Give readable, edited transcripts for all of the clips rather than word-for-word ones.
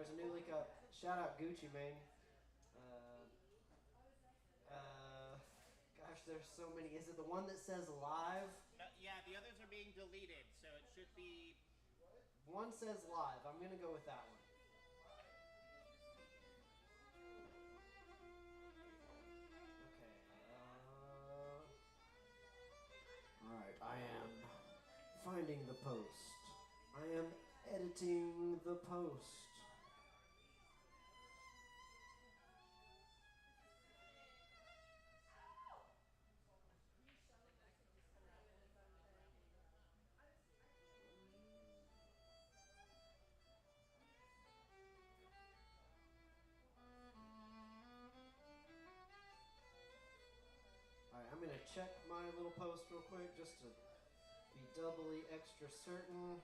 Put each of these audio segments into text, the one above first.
there's a new link up. Shout out Gucci Mane. Gosh, there's so many. Is it the one that says live? No, yeah, the others are being deleted, so it should be. One says live. I'm gonna go with that one. Okay. Alright, I am finding the post. I am editing the post. Alright, I'm gonna check my little post real quick just to be doubly extra certain.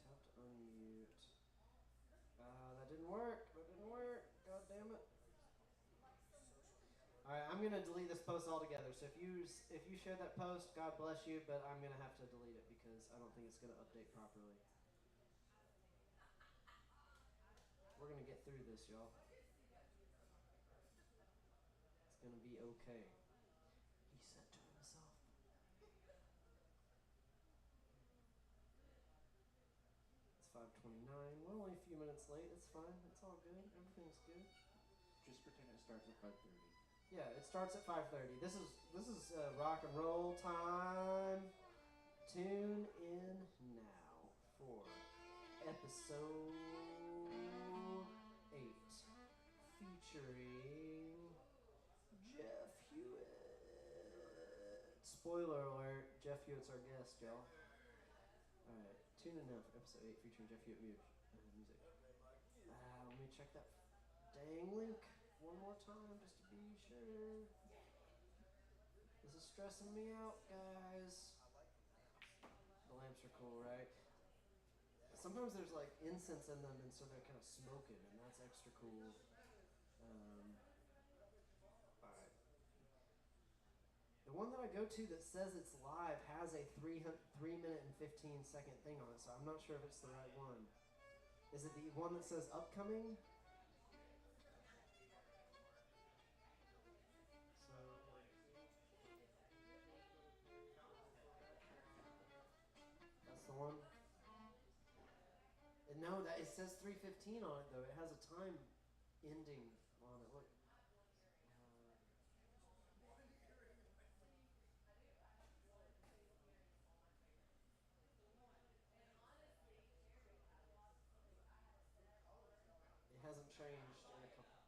Tap to unmute. That didn't work. That didn't work. God damn it. Alright, I'm gonna delete this post altogether. So if you share that post, God bless you, but I'm gonna have to delete it because I don't think it's gonna update properly. We're gonna get through this, y'all. It's gonna be okay. He said to himself. It's 5:29. We're only a few minutes late. It's fine. It's all good. Everything's good. Just pretend it starts at 5:30. Yeah, it starts at 5:30. This is rock and roll time. Tune in now for episode 8, featuring Jeff Hewitt. Spoiler alert: Jeff Hewitt's our guest, y'all. All right, tune in now for episode 8, featuring Jeff Hewitt music. Let me check that dang link one more time just to be sure. This is stressing me out, guys. The lamps are cool, right? Sometimes there's like incense in them, and so they're kind of smoking, and that's extra cool. Alright. The one that I go to that says it's live has a 3 minute and 15-second thing on it, so I'm not sure if it's the right one. Is it the one that says upcoming? So that's the one. And no, that it says 3:15 on it though. It has a time ending on it. Look. It hasn't changed in a couple.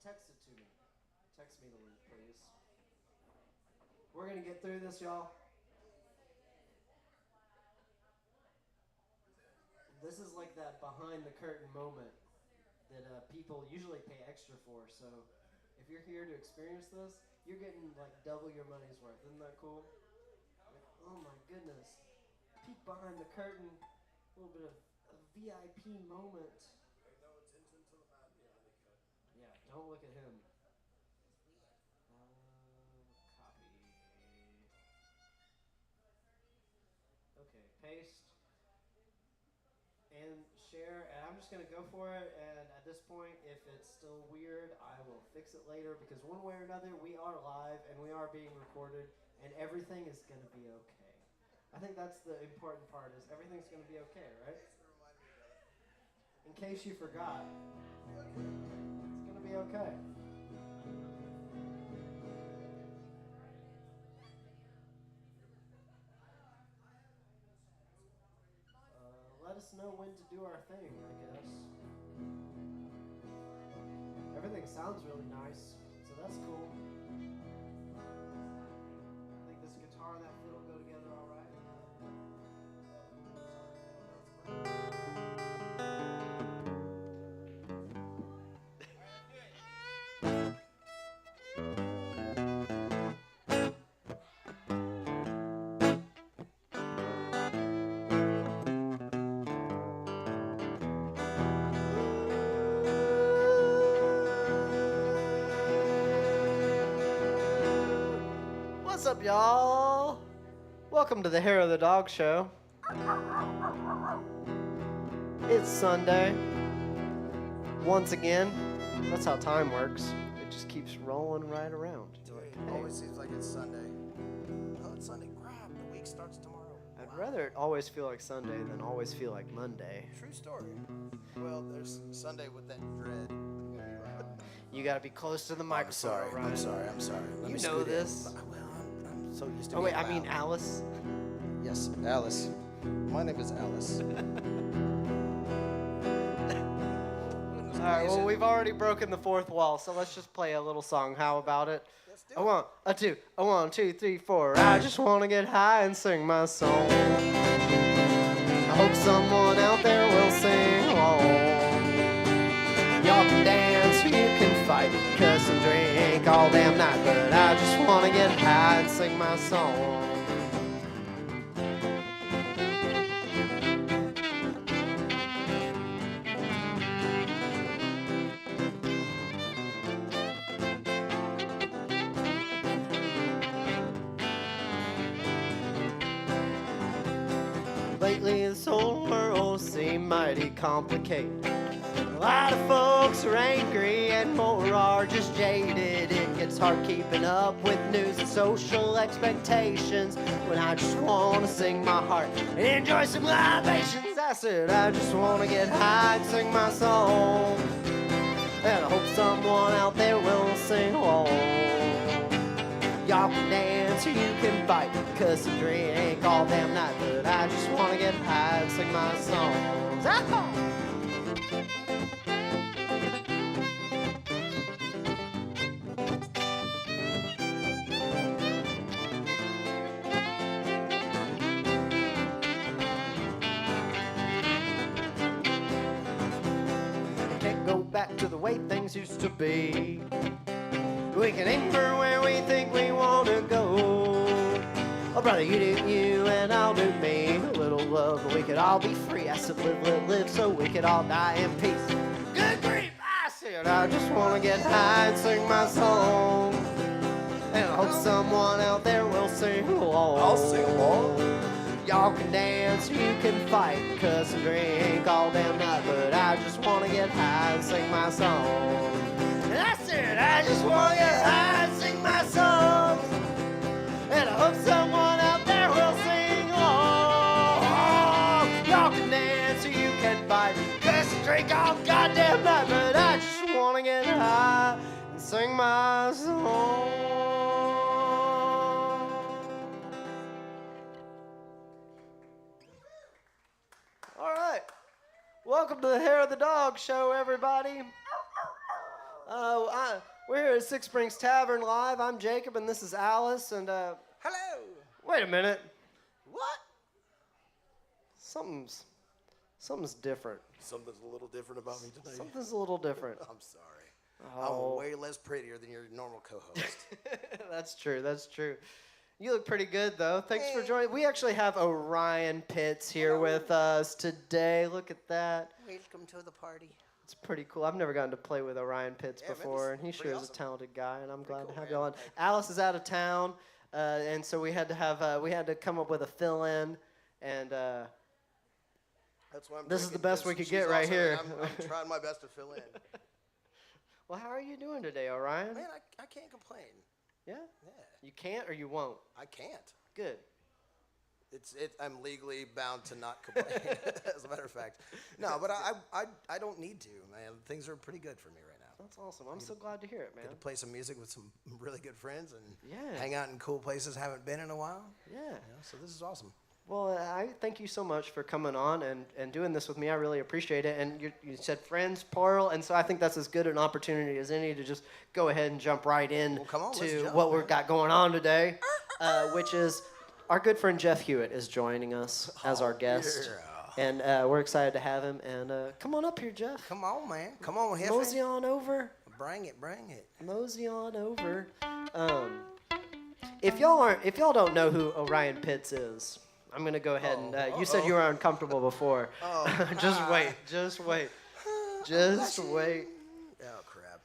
Text it to me. Text me the link, please. We're gonna get through this, y'all. This is like that behind the curtain moment that people usually pay extra for. So if you're here to experience this, you're getting like double your money's worth. Isn't that cool? Like, oh my goodness. Peek behind the curtain. A little bit of a VIP moment. Yeah, don't look at him. Copy. Okay, paste. And share, and I'm just going to go for it, and at this point, if it's still weird, I will fix it later, because one way or another, we are live, and we are being recorded, and everything is going to be okay. I think that's the important part, is everything's going to be okay, right? In case you forgot, it's going to be okay. Let us know when to do our thing, I guess. Everything sounds really nice, so that's cool. I think this guitar and that fiddle go together all right. What's up, y'all? Welcome to the Hair of the Dog Show. It's Sunday. Once again, that's how time works. It just keeps rolling right around. It always seems like it's Sunday. Oh, it's Sunday. Crap, the week starts tomorrow. I'd rather it always feel like Sunday than always feel like Monday. True story. Well, there's Sunday with that dread. You gotta be close to the microphone. I'm sorry. Let You me know scoot in. this. Well, I'm so used to Oh, wait, being I mean loud. Alice. Yes, Alice. My name is Alice. All right, well, we've already broken the fourth wall, so let's just play a little song. How about it? Let's do A it. one, a two, a 1, 2, 3, 4. I just want to get high and sing my song. I hope someone out there will sing along. Y'all can dance, you can fight, cuss and drink all damn night, but I just want to get high and sing my song. Lately this whole world seems mighty complicated. A lot of folks are angry and more are just jaded. It gets hard keeping up with news and social expectations when I just want to sing my heart and enjoy some libations. I said I just want to get high and sing my song, and I hope someone out there will sing along. Y'all can dance or you can fight, cuss and drink all damn night, but I just want to get high and sing my songs. Ah! I can't go back to the way things used to be. We can aim for where we think we want to go. Oh, brother, you do you and I'll do me. A little love, but we could all be free. I said live, live, live, so we could all die in peace. Good grief, I said I just want to get high and sing my song, and I hope someone out there will sing along. I'll sing along. Y'all can dance, you can fight, cuss and drink all damn night, but I just want to get high and sing my song. And I said, I just want to get high and sing my songs, and I hope someone out there will sing along. Y'all can dance or you can fight, cuss and drink all goddamn night, but I just want to get high and sing my song. All right. Welcome to the Hair of the Dog Show, everybody. We're here at Six Springs Tavern Live. I'm Jacob, and this is Alice. And Hello. wait a minute, What? something's different. Something's a little different about me today. Something's a little different. I'm sorry. Oh. I'm way less prettier than your normal co-host. That's true. That's true. You look pretty good, though. Thanks for Hey. joining. We actually have Orion Pitts here with us today. Look at that. Welcome to the party. It's pretty cool. I've never gotten to play with Orion Pitts Yeah, man, before, this and he is sure pretty is a awesome. talented guy, and I'm glad cool, to have man. you on. Alice is out of town, and so we had to come up with a fill-in, and That's why I'm This is drinking, the best we because could get she's right awesome, here. and I'm trying my best to fill in. well, how are you doing today, Orion? Man, I can't complain. Yeah? Yeah, You can't or you won't? I can't. Good. I'm legally bound to not complain, as a matter of fact. No, but I don't need to, man. Things are pretty good for me right now. That's awesome. I'm so glad to hear it, man. Get to play some music with some really good friends and Yeah. hang out in cool places haven't been in a while. Yeah. You know, so this is awesome. Well, I thank you so much for coming on and doing this with me. I really appreciate it. And you said friends, plural, and so I think that's as good an opportunity as any to just go ahead and jump right in Well, come on, let's to jump, what man. we've got going on today, which is our good friend Jeff Hewitt is joining us as our guest. yeah. And we're excited to have him. And come on up here, Jeff. Come on, man. Come on, Mosey Hefe. on over. Bring it, bring it. Mosey on over. If y'all don't know who Orion Pitts is, I'm gonna go ahead and you said you were uncomfortable before. Just wait. Just wait. Oh, crap.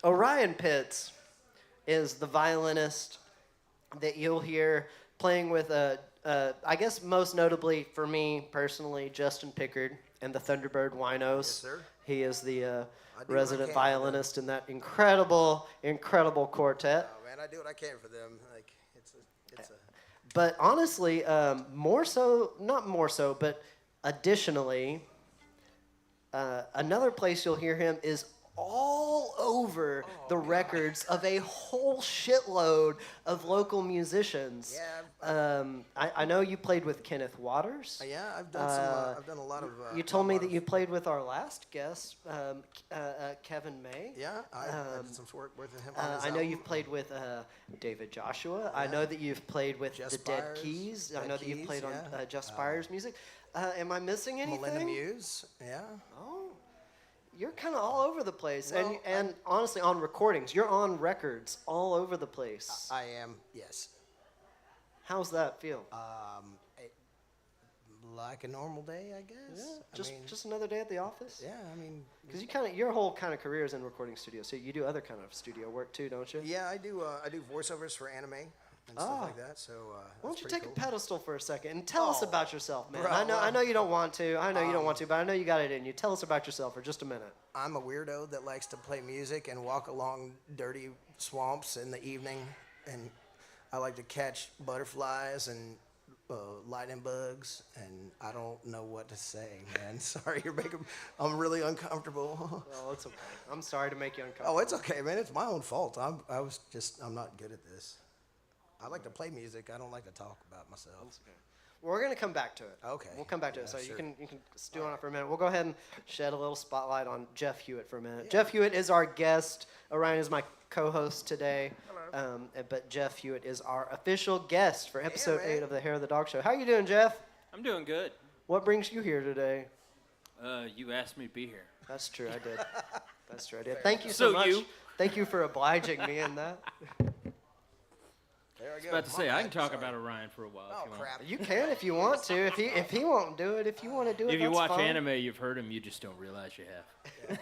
Orion Pitts is the violinist that you'll hear playing with, I guess most notably for me personally, Justin Pickard and the Thunderbird Winos. Yes, sir. He is the do resident what I can for them. violinist in that incredible quartet. Oh man, I do what I can for them. Like it's a. But honestly, not more so, but additionally, another place you'll hear him is all over the records of a whole shitload of local musicians. Yeah. I know you played with Kenneth Waters. Yeah, I've done some. I've done a lot of. You told me that you played with our last guest, Kevin May. Yeah, I did some work with him. On his I know album. you've played with David Joshua. I know that you've played with Jess the Dead Byers, Keys. I Dead know that you've Keys, played on yeah. Jeff Spires' music. Am I missing anything? Melinda Muse. Yeah. Oh, you're kind of all over the place. Well, and honestly, on recordings, you're on records all over the place. I am. Yes. How's that feel? Like a normal day, I guess. Yeah, just another day at the office. Yeah, I mean. Because your whole kind of career is in recording studios, so you do other kind of studio work too, don't you? Yeah, I do. I do voiceovers for anime and stuff like that. So. Why don't you take a pedestal for a second and tell us about yourself, man? Bro, I know you don't want to. I know you don't want to, but I know you got it in you. Tell us about yourself for just a minute. I'm a weirdo that likes to play music and walk along dirty swamps in the evening, and I like to catch butterflies and lightning bugs, and I don't know what to say, man. Sorry, I'm really uncomfortable. Well, it's okay. I'm sorry to make you uncomfortable. Oh, it's okay, man. It's my own fault. I'm not good at this. I like to play music. I don't like to talk about myself. Okay. We're gonna come back to it. Okay. We'll come back to it. So sure. you can stew on it for a minute. We'll go ahead and shed a little spotlight on Jeff Hewitt for a minute. Yeah. Jeff Hewitt is our guest. Orion is my co-host today. Hello. But Jeff Hewitt is our official guest for episode 8 of the Hair of the Dog Show. How you doing, Jeff? I'm doing good. What brings you here today? You asked me to be here. That's true. I did. That's true. I did. Thank you so much. Thank you for obliging me in that. There I go. I was about to say, I can talk about Orion for a while if you want. Crap. You can if you want to. If he won't do it, if you want to do it, If you that's watch fine. anime, you've heard him, you just don't realize you have. Yeah,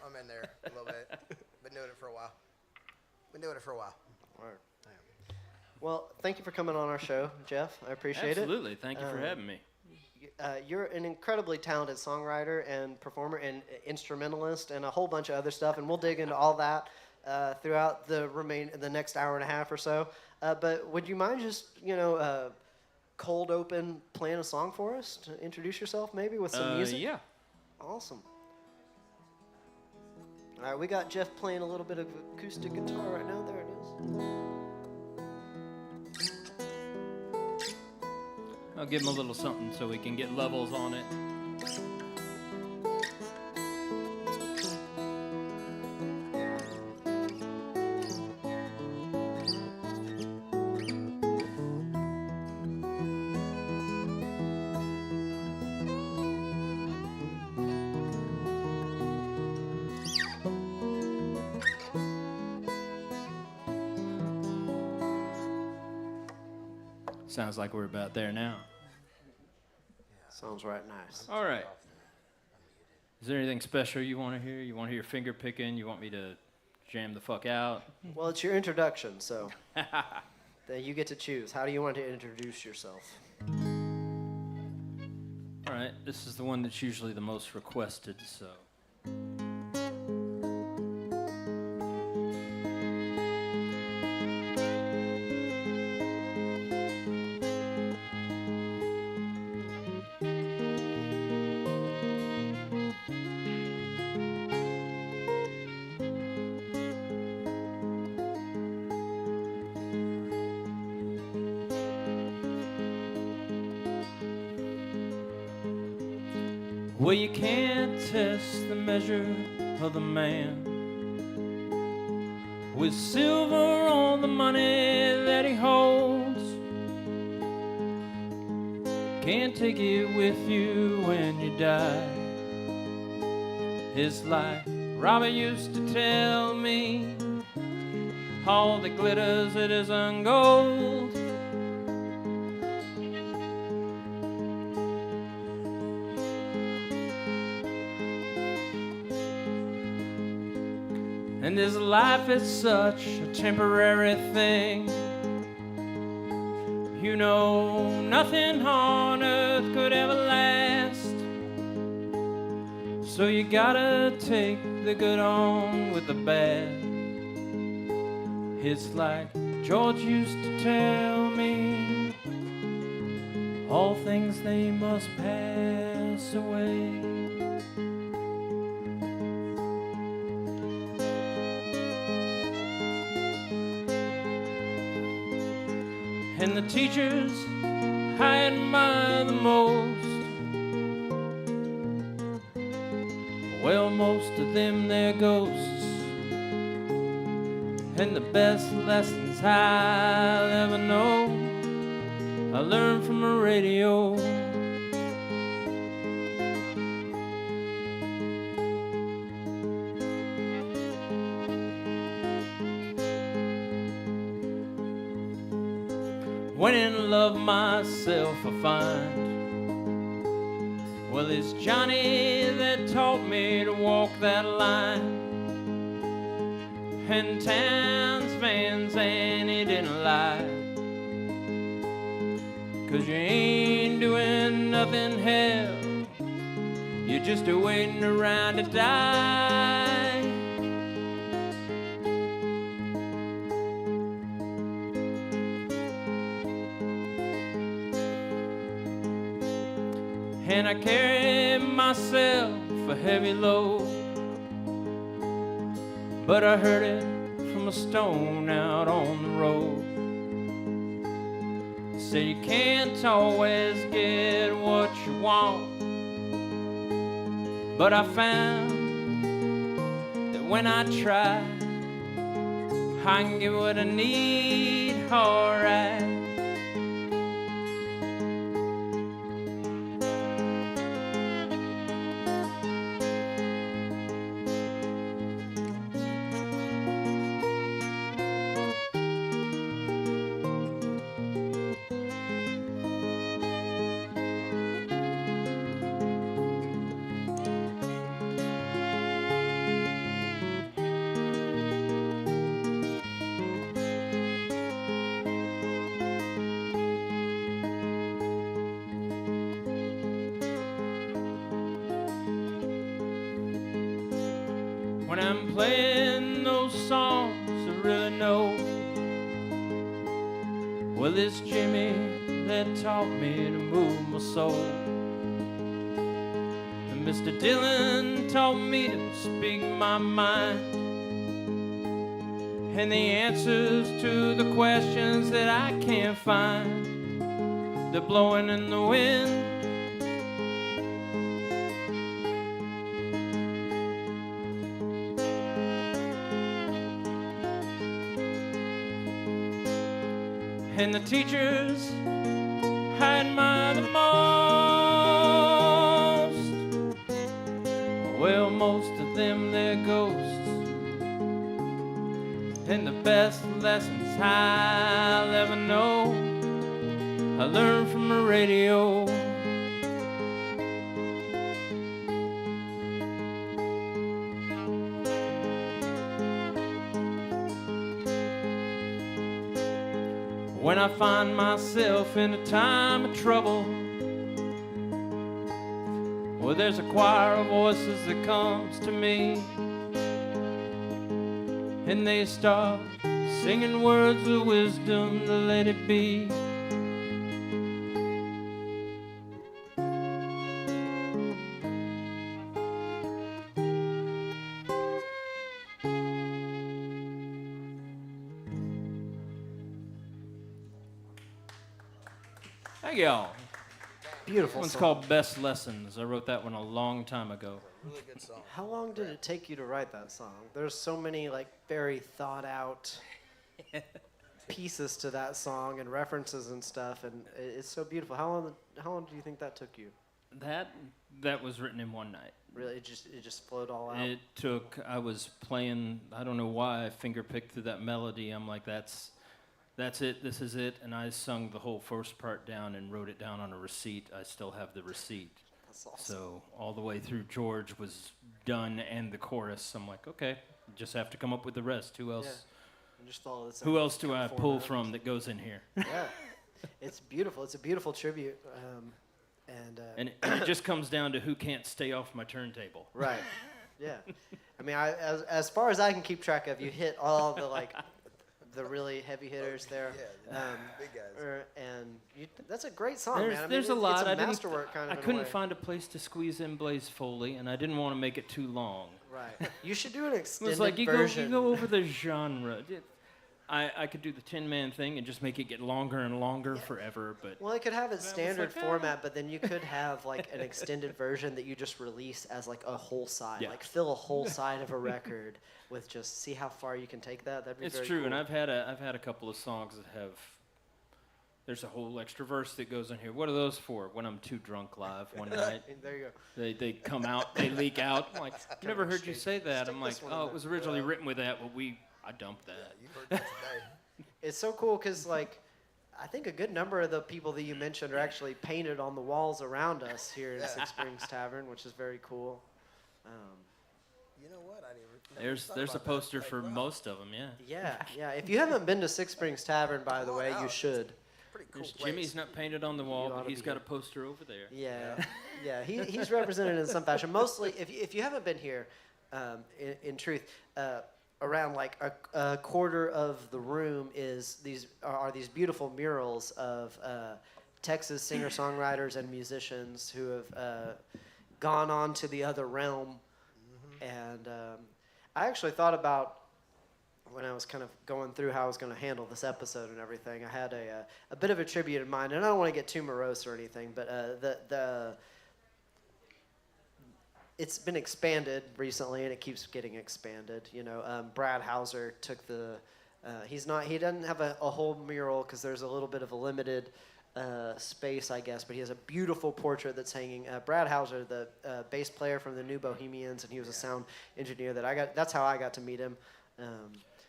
I'm in there a little bit. Been doing it for a while. Word. Well, thank you for coming on our show, Jeff. I appreciate Absolutely. Thank you for having me. You're an incredibly talented songwriter and performer and instrumentalist and a whole bunch of other stuff, and we'll dig into all that throughout the next hour and a half or so. But would you mind just, cold open playing a song for us to introduce yourself maybe with some music? Yeah. Awesome. All right, we got Jeff playing a little bit of acoustic guitar right now. There it is. I'll give him a little something so we can get levels on it. Sounds like we're about there now. Sounds right nice. All right. Is there anything special you want to hear? You want to hear finger picking? You want me to jam the fuck out? Well, it's your introduction, so then you get to choose. How do you want to introduce yourself? All right. This is the one that's usually the most requested, so. Well, you can't test the measure of the man with silver on the money that he holds. Can't take it with you when you die. It's like Robbie used to tell me, all that glitters it isn't gold. And this life is such a temporary thing. You know nothing on earth could ever last, so you gotta take the good on with the bad. It's like George used to tell me, all things they must pass away. And the teachers I admire the most, well, most of them they're ghosts. And the best lessons I'll ever know, I learned from a radio. When in love myself I find, well, it's Johnny that taught me to walk that line. And Towns Van Zandt didn't lie, 'cause you ain't doing nothing, hell, you're just waiting around to die. And I carry myself a heavy load, but I heard it from a stone out on the road. Said you can't always get what you want, but I found that when I try, I can get what I need, alright. When I'm playing those songs I really know, well, it's Jimmy that taught me to move my soul. And Mr. Dillon taught me to speak my mind, and the answers to the questions that I can't find, they're blowing in the wind. And the teachers I admire the most, well, most of them they're ghosts. And the best lessons I'll ever know, I learned from the radio. When I find myself in a time of trouble, well, there's a choir of voices that comes to me, and they start singing words of wisdom to let it be. Thank y'all. Beautiful One's song. called Best Lessons. I wrote that one a long time ago. Really good song. How long did it take you to write that song? There's so many like very thought out pieces to that song and references and stuff, and it's so beautiful. How long do you think that took you? That was written in one night. Really, it just flowed all out. It took, I was playing, I don't know why I finger picked through that melody. I'm like, that's it, this is it. And I sung the whole first part down and wrote it down on a receipt. I still have the receipt. That's awesome. So all the way through George was done and the chorus. I'm like, okay, just have to come up with the rest. Who else? Yeah. And just follow this. Who else do kind I of pull format. from that goes in here? Yeah. It's beautiful. It's a beautiful tribute. And it just comes down to who can't stay off my turntable. Right. Yeah. I mean, as far as I can keep track of, you hit all the the really heavy hitters there. Yeah, big guys. That's a great song, man. I mean, There's a lot. It's a masterwork kind of. I couldn't find a place to squeeze in Blaze Foley, and I didn't want to make it too long. Right. You should do an It extended was like you version. go over the genre. I could do the Tin Man thing and just make it get longer and longer forever, but Well, it could have its was standard like, format, but then you could have like an extended version that you just release as like a whole side, Yeah. like fill a whole side of a record with just see how far you can take that. That'd be it's very true. cool. And I've had a couple of songs that have. There's a whole extra verse that goes in here. What are those for? When I'm too drunk live one night, There you go. they come out, they leak out. I'm like, I never heard you say that. Stick I'm like, this one in oh, there. it was originally written with that, but I dumped that. Yeah, you heard that today. It's so cool because like I think a good number of the people that you mentioned are actually painted on the walls around us here in Six Springs Tavern, which is very cool. You know what? I didn't even thought There's a about that. poster Like, for wow, most of them, yeah. Yeah. If you haven't been to Six Springs Tavern, by the Come on way, you out. should. Pretty cool There's place. Jimmy's not painted on the wall, You ought but to he's be got here. a poster over there. Yeah. He's represented in some fashion. Mostly, if you haven't been here, in truth, around like a quarter of the room are these beautiful murals of Texas singer-songwriters and musicians who have gone on to the other realm. And I actually thought about when I was kind of going through how I was going to handle this episode and everything. I had a bit of a tribute in mind, and I don't want to get too morose or anything, but it's been expanded recently, and it keeps getting expanded. You know, Brad Hauser took he doesn't have a whole mural because there's a little bit of a limited space, I guess, but he has a beautiful portrait that's hanging. Brad Hauser, the bass player from the New Bohemians, and he was a sound engineer that's how I got to meet him.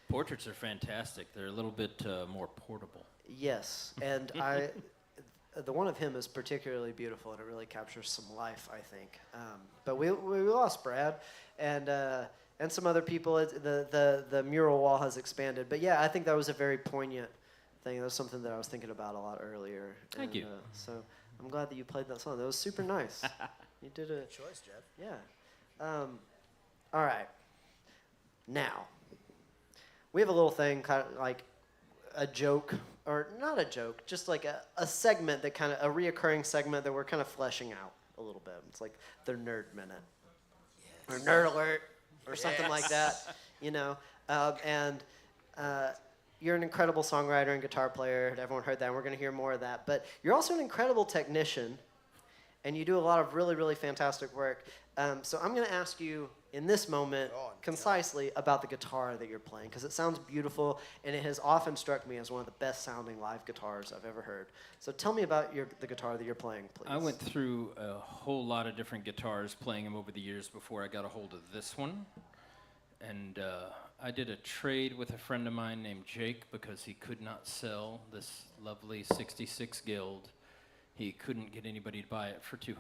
Portraits are fantastic. They're a little bit more portable. Yes, and the one of him is particularly beautiful, and it really captures some life, I think. But we lost Brad, and some other people. The mural wall has expanded, but yeah, I think that was a very poignant thing. That was something that I was thinking about a lot earlier. Thank you. So I'm glad that you played that song. That was super nice. You did a Good choice, Jeff. yeah. All right. Now, we have a little thing, kind of like a joke, or not a joke, just like a segment that kind of, a reoccurring segment that we're kind of fleshing out a little bit. It's like the Nerd Minute, or Nerd Alert, or something like that, you know. You're an incredible songwriter and guitar player, and everyone heard that, and we're going to hear more of that. But you're also an incredible technician, and you do a lot of really, really fantastic work. So I'm going to ask you in this moment concisely about the guitar that you're playing, because it sounds beautiful, and it has often struck me as one of the best sounding live guitars I've ever heard. So tell me about the guitar that you're playing, please. I went through a whole lot of different guitars, playing them over the years before I got a hold of this one. And I did a trade with a friend of mine named Jake because he could not sell this lovely 66 Guild. He couldn't get anybody to buy it for $200.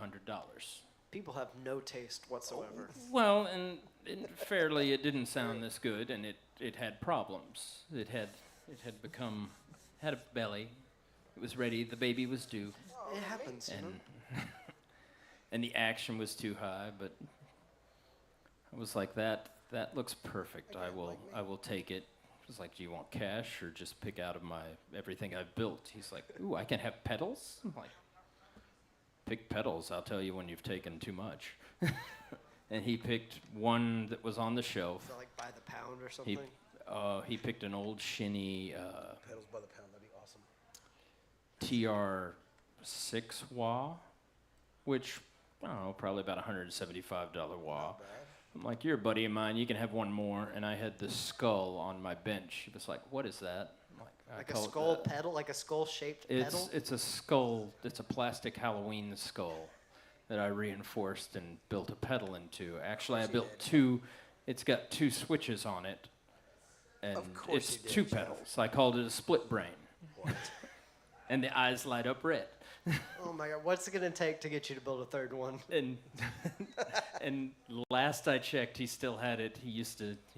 People have no taste whatsoever. Well, and fairly, it didn't sound this good, and it had problems. It had a belly. It was ready. The baby was due. It happens, you know? And the action was too high. But I was like, that looks perfect. I will take it. I was like, do you want cash or just pick out of my everything I've built? He's like, ooh, I can have pedals. I'm like, pick pedals. I'll tell you when you've taken too much. And he picked one that was on the shelf. Is that like by the pound or something? He picked an old shinny Pedals by the pound, that'd be awesome. TR6 wah, which, I don't know, probably about $175 wah. I'm like, you're a buddy of mine. You can have one more. And I had the skull on my bench. He was like, what is that? I'm Like a skull pedal, like a skull-shaped pedal? It's a skull. It's a plastic Halloween skull that I reinforced and built a pedal into. Actually, I built two. It's got two switches on it, and it's two pedals. I called it a split brain. What? And the eyes light up red. Oh my God! What's it gonna take to get you to build a third one? And last I checked, he still had it. He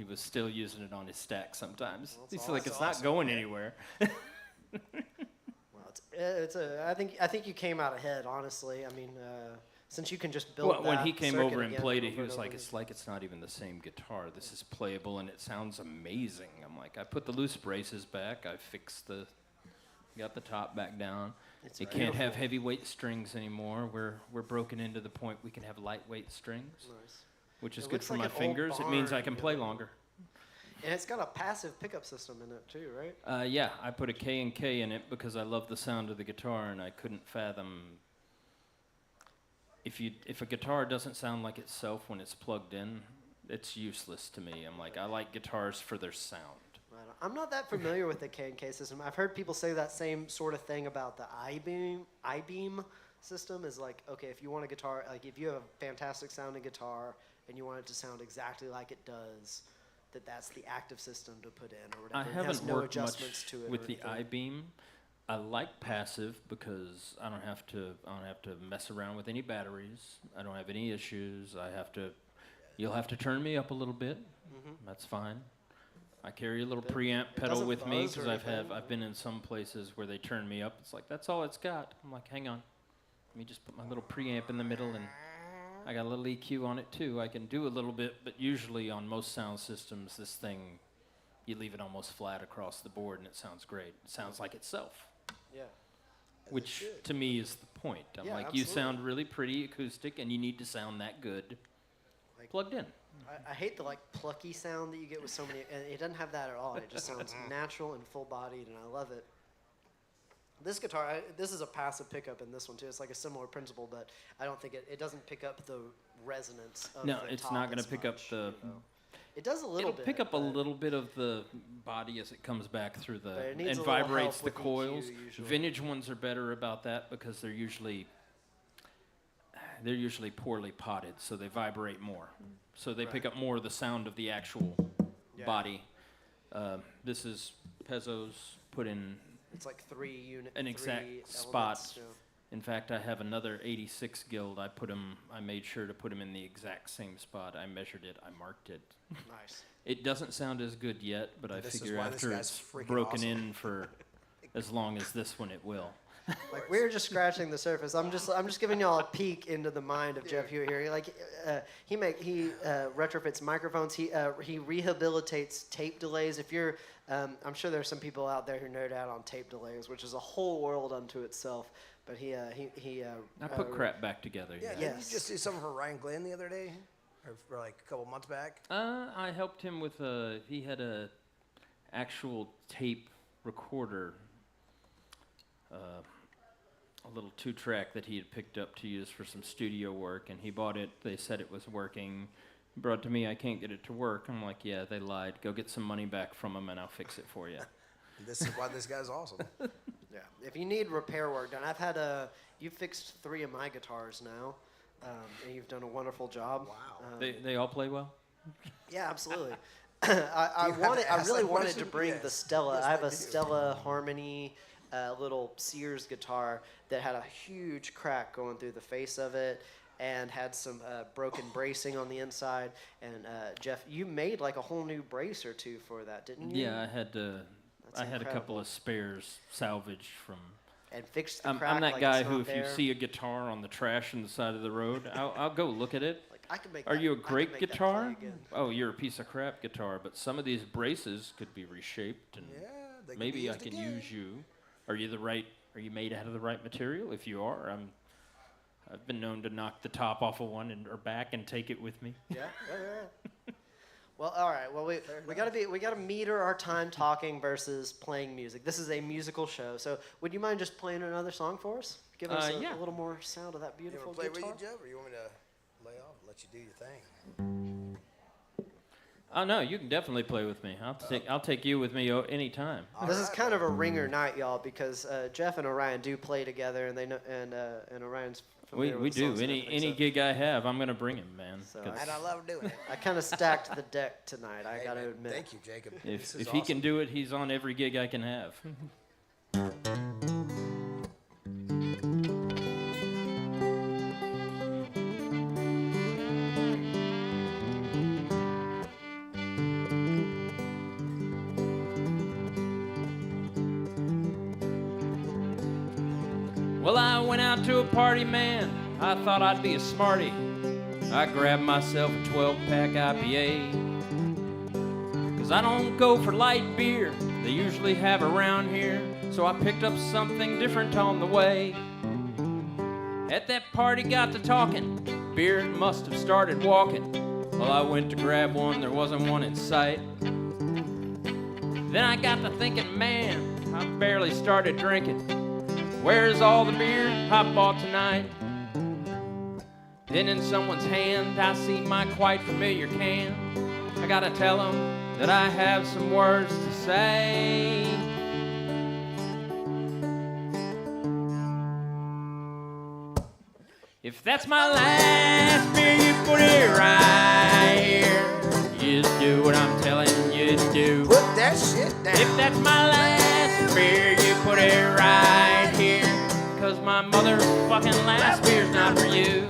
was still using it on his stack sometimes. Well, He's that's like, it's awesome. not going anywhere. Wow, I think you came out ahead, honestly. I mean, since you can just build Well, when that he came circuit over and again played it, over he and was over like, again. it's not even the same guitar. This is playable and it sounds amazing. I'm like, I put the loose braces back. I fixed got the top back down. It can't have heavyweight strings anymore. We're broken into the point we can have lightweight strings, Nice. which is It good looks for like my an old fingers. It means I barn, can you play know. longer. And it's got a passive pickup system in it too, right? Yeah, I put a K and K in it because I love the sound of the guitar, and I couldn't fathom if a guitar doesn't sound like itself when it's plugged in, it's useless to me. I'm like, I like guitars for their sound. Right. I'm not that familiar with the K&K system. I've heard people say that same sort of thing about the I-beam system. Is like, okay, if you want a guitar, like if you have a fantastic sounding guitar and you want it to sound exactly like it does, that's the active system to put in or I whatever. It has haven't no worked much adjustments to it with or the anything. I-beam. I like passive because I don't have to mess around with any batteries. I don't have any issues. You'll have to turn me up a little bit. That's fine. I carry a little preamp pedal doesn't with me buzz or because anything. I've been in some places where they turn me up. It's like that's all it's got. I'm like, hang on, let me just put my little preamp in the middle, and I got a little EQ on it too. I can do a little bit, but usually on most sound systems, this thing, you leave it almost flat across the board, and it sounds great. It sounds like itself. Yeah. Which to me is the point. I'm Yeah, like, you absolutely. sound really pretty acoustic, and you need to sound that good plugged in. I hate the like plucky sound that you get with so many, and it doesn't have that at all. It just sounds natural and full-bodied, and I love it. This guitar, this is a passive pickup in this one too. It's like a similar principle, but I don't think it doesn't pick up the resonance of No, the it's top not going as to pick up much, the. you know. It does a little It'll bit. pick up a but little bit of the body as it comes back through the But it needs and a little vibrates help the with EQ coils. usually. Vintage ones are better about that because they're usually poorly potted, so they vibrate more. So they pick up more of the sound of the actual body. This is Pezzo's put in It's like three an exact elements, spot. yeah. In fact, I have another 86 Guild. I made sure to put him in the exact same spot. I measured it. I marked it. Nice. It doesn't sound as good yet, but I This is figure why this after guy's it's freaking broken awesome. in for as long as this one, it will. Like we're just scratching the surface. I'm just giving y'all a peek into the mind of Jeff Hewitt here. Like he retrofits microphones. He rehabilitates tape delays. If you're, I'm sure there's some people out there who nerd out on tape delays, which is a whole world unto itself. But he I put crap back together. Yeah, Yeah. didn't Yes. you just do something for Ryan Glenn the other day? Or like a couple months back? I helped him with he had a actual tape recorder, a little 2-track that he had picked up to use for some studio work, and he bought it. They said it was working. He brought it to me. I can't get it to work. I'm like, yeah, they lied. Go get some money back from them, and I'll fix it for you. This is why this guy's awesome. Yeah. If you need repair work done, I've had you've fixed 3 of my guitars now, and you've done a wonderful job. Wow. They all play well? Yeah, absolutely. Do you have to I ask really that wanted question? to bring Yes. the Stella. Yes, I have they a do. Stella Harmony little Sears guitar that had a huge crack going through the face of it and had some broken bracing on the inside. And Jeff, you made like a whole new brace or two for that, didn't you? Yeah, I had That's a couple incredible. of spares salvaged from. And fixed the I'm crack. that like guy it's who, not if you there. see a guitar on the trash on the side of the road, I'll go look at it. Like, I could make Are that- you a I could great make that play guitar? again. Oh, you're a piece of crap guitar. But some of these braces could be reshaped, and Yeah, they can maybe be I used can again. use you. Are you made out of the right material? If you are, I've been known to knock the top off of one or back and take it with me. Yeah. Well, all right. Well, we gotta meter our time talking versus playing music. This is a musical show, so would you mind just playing another song for us? Give us Yeah. a little more sound of that You beautiful want to play guitar. with you, Jeff, or you want me to lay off and let you do your thing? Oh no, you can definitely play with me. I'll take you with me anytime. This is kind of a ringer night, y'all, because Jeff and Orion do play together, and they know, and Orion's We familiar with the do songs and any everything, so gig I have, I'm gonna bring him, man. So 'Cause And I love doing it. I kind of stacked the deck tonight. I Hey, gotta man, admit. Thank you, Jacob. if This is if he can awesome. do it, he's on every gig I can have. Well, I went out to a party, man. I thought I'd be a smarty. I grabbed myself a 12-pack IPA. 'Cause I don't go for light beer they usually have around here. So I picked up something different on the way. At that party got to talking. Beer must have started walking. Well, I went to grab one, there wasn't one in sight. Then I got to thinking, man, I barely started drinking. Where's all the beer I bought tonight? Then in someone's hand I see my quite familiar can. I gotta tell them that I have some words to say. If that's my last beer, you put it right here. You just do what I'm telling you to do. Put that shit down. If that's my last beer, you put it right here. 'Cause my motherfucking last beer's not for you.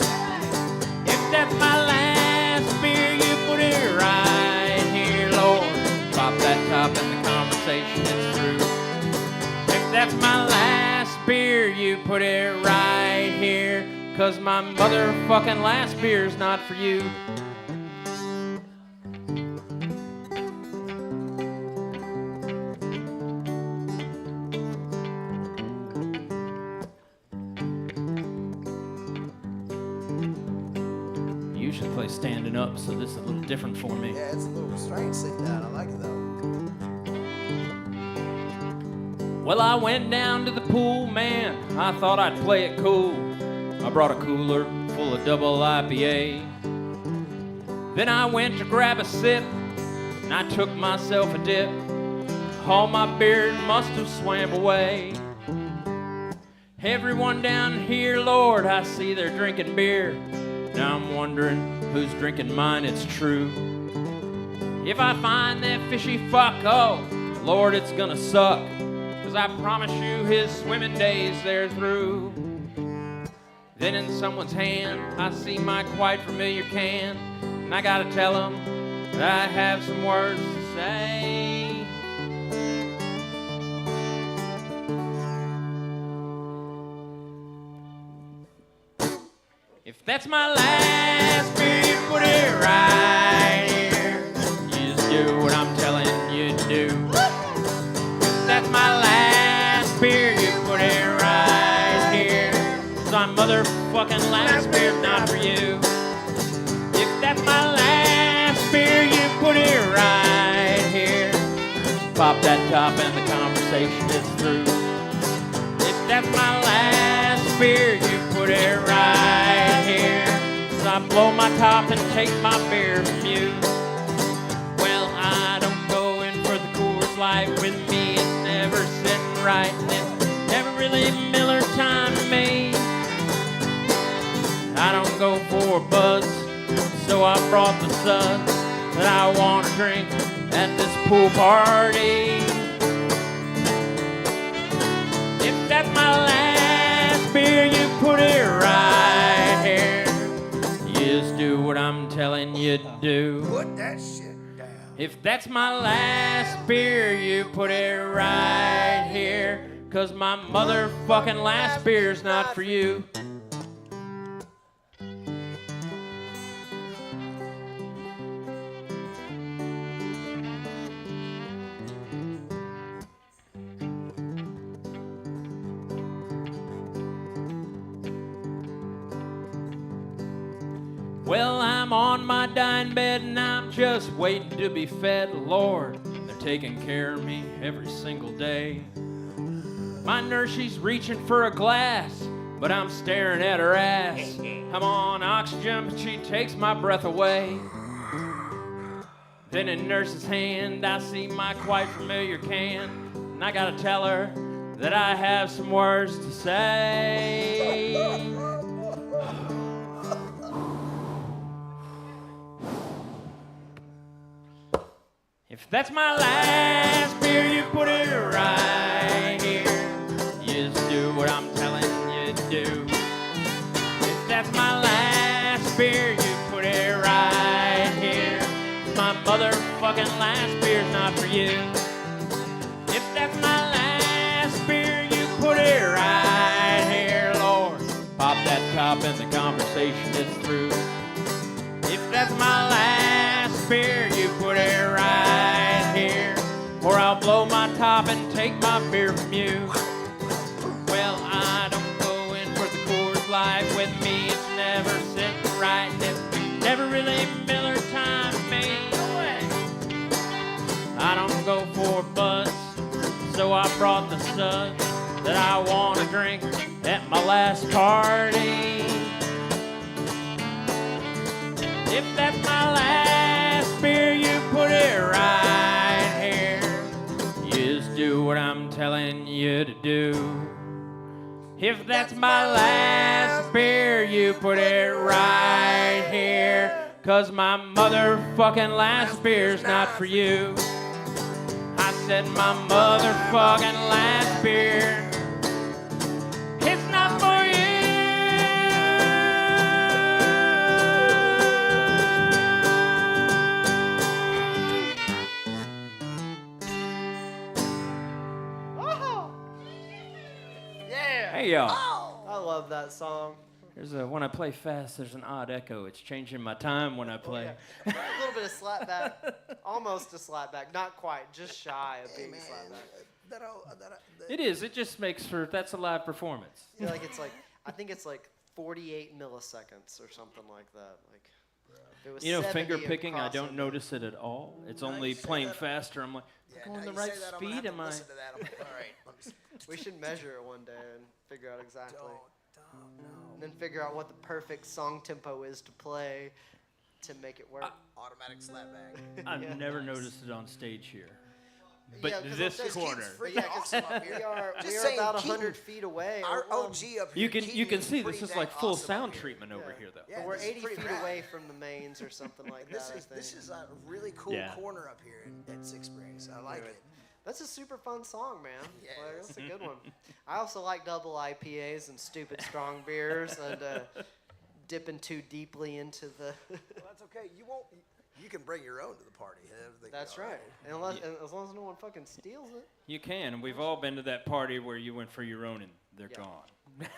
If that's my last beer, you put it right here, Lord. Pop that top and the conversation is through. If that's my last beer, you put it right here. 'Cause my motherfucking last beer's not for you. You should play standing up, so this is a little different for me. Yeah, it's a little strange sitting down. I like it though. Well, I went down to the pool, man. I thought I'd play it cool. I brought a cooler full of double IPA. Then I went to grab a sip, and I took myself a dip. All my beer must have swam away. Everyone down here, Lord, I see they're drinking beer. Now I'm wondering who's drinking mine, it's true. If I find that fishy fuck, oh, Lord, it's gonna suck. 'Cause I promise you his swimming days, they're through. Then in someone's hand, I see my quite familiar can. And I gotta tell him that I have some words to say. If that's my last beer, you put it right here. You just do what I'm telling you to do. If that's my last beer, you put it right here. 'Cause my motherfucking last beer's not for you. If that's my last beer, you put it right here. Pop that top and the conversation is through. If that's my last beer, you put it right here. 'Cause I blow my top and take my beer from you. Well, I don't go in for the Coors Light. With me, it's never sitting right. And it's never really Miller time to me. I don't go for a buzz, so I brought the suds that I want to drink at this pool party. If that's my last beer, you put it right here. You just do what I'm telling you to do. Put that shit down. If that's my last beer, you put it right here. 'Cause my motherfucking last beer's not for you. Well, I'm on my dying bed and I'm just waiting to be fed. Lord, they're taking care of me every single day. My nurse, she's reaching for a glass, but I'm staring at her ass. I'm on oxygen, but she takes my breath away. Then in nurse's hand, I see my quite familiar can, and I gotta tell her that I have some words to say. If that's my last beer, you put it right here. You just do what I'm telling you to do. If that's my last beer, you put it right here. My motherfucking last beer's not for you. If that's my last beer, you put it right here. top and the conversation is through. If that's my last beer, you put it right here, or I'll blow my top and take my beer from you. Well, I don't go in for the Coors Light. With me, it's never sitting right, and it's never really Miller time to me. I don't go for buzz, so I brought the suds that I want to drink at my last party. If that's my last beer, you put it right here. You just do what I'm telling you to do. If that's my last beer, you put it right here. 'Cause my motherfucking last beer's not for you. I said my motherfucking last beer, it's not for you. Yeah. Hey y'all. I love that song. When I play fast, there's an odd echo. It's changing my time when I play. A little bit of slapback, almost a slapback, not quite, just shy of being a slapback. It is. It just makes for, that's a live performance. Yeah, I think it's like 48 milliseconds or something like that. Like, if it was You know, 70, finger it'd picking, I cross don't it. notice it at all. It's only playing faster. I'm like, going the right speed, am I? Listen to that. I'm like, all right, let me We should measure it one day and figure out exactly. no. And then figure out what the perfect song tempo is to play to make it work. Automatic slapback. I've never noticed it on stage here. But Yeah, 'cause this it just corner. But yeah, 'cause we are Just about saying, 100 feet away. Our Well, OG up here. You can Keaton see is this pretty is like dang full awesome sound up here. treatment over Yeah. here, though. Yeah, but we're this is 80 pretty feet rad. away from the mains or something like that. This is a really cool Yeah. corner up here at Six Springs. I like it. That's a super fun song, man. Yeah, Like, it is. that's a good one. I also like double IPAs and stupid strong beers and dipping too deeply into the. Well, that's okay. You can bring your own to the party. Everything That's all right. And as long as no one fucking steals it. You can. We've all been to that party where you went for your own and they're Yeah. gone.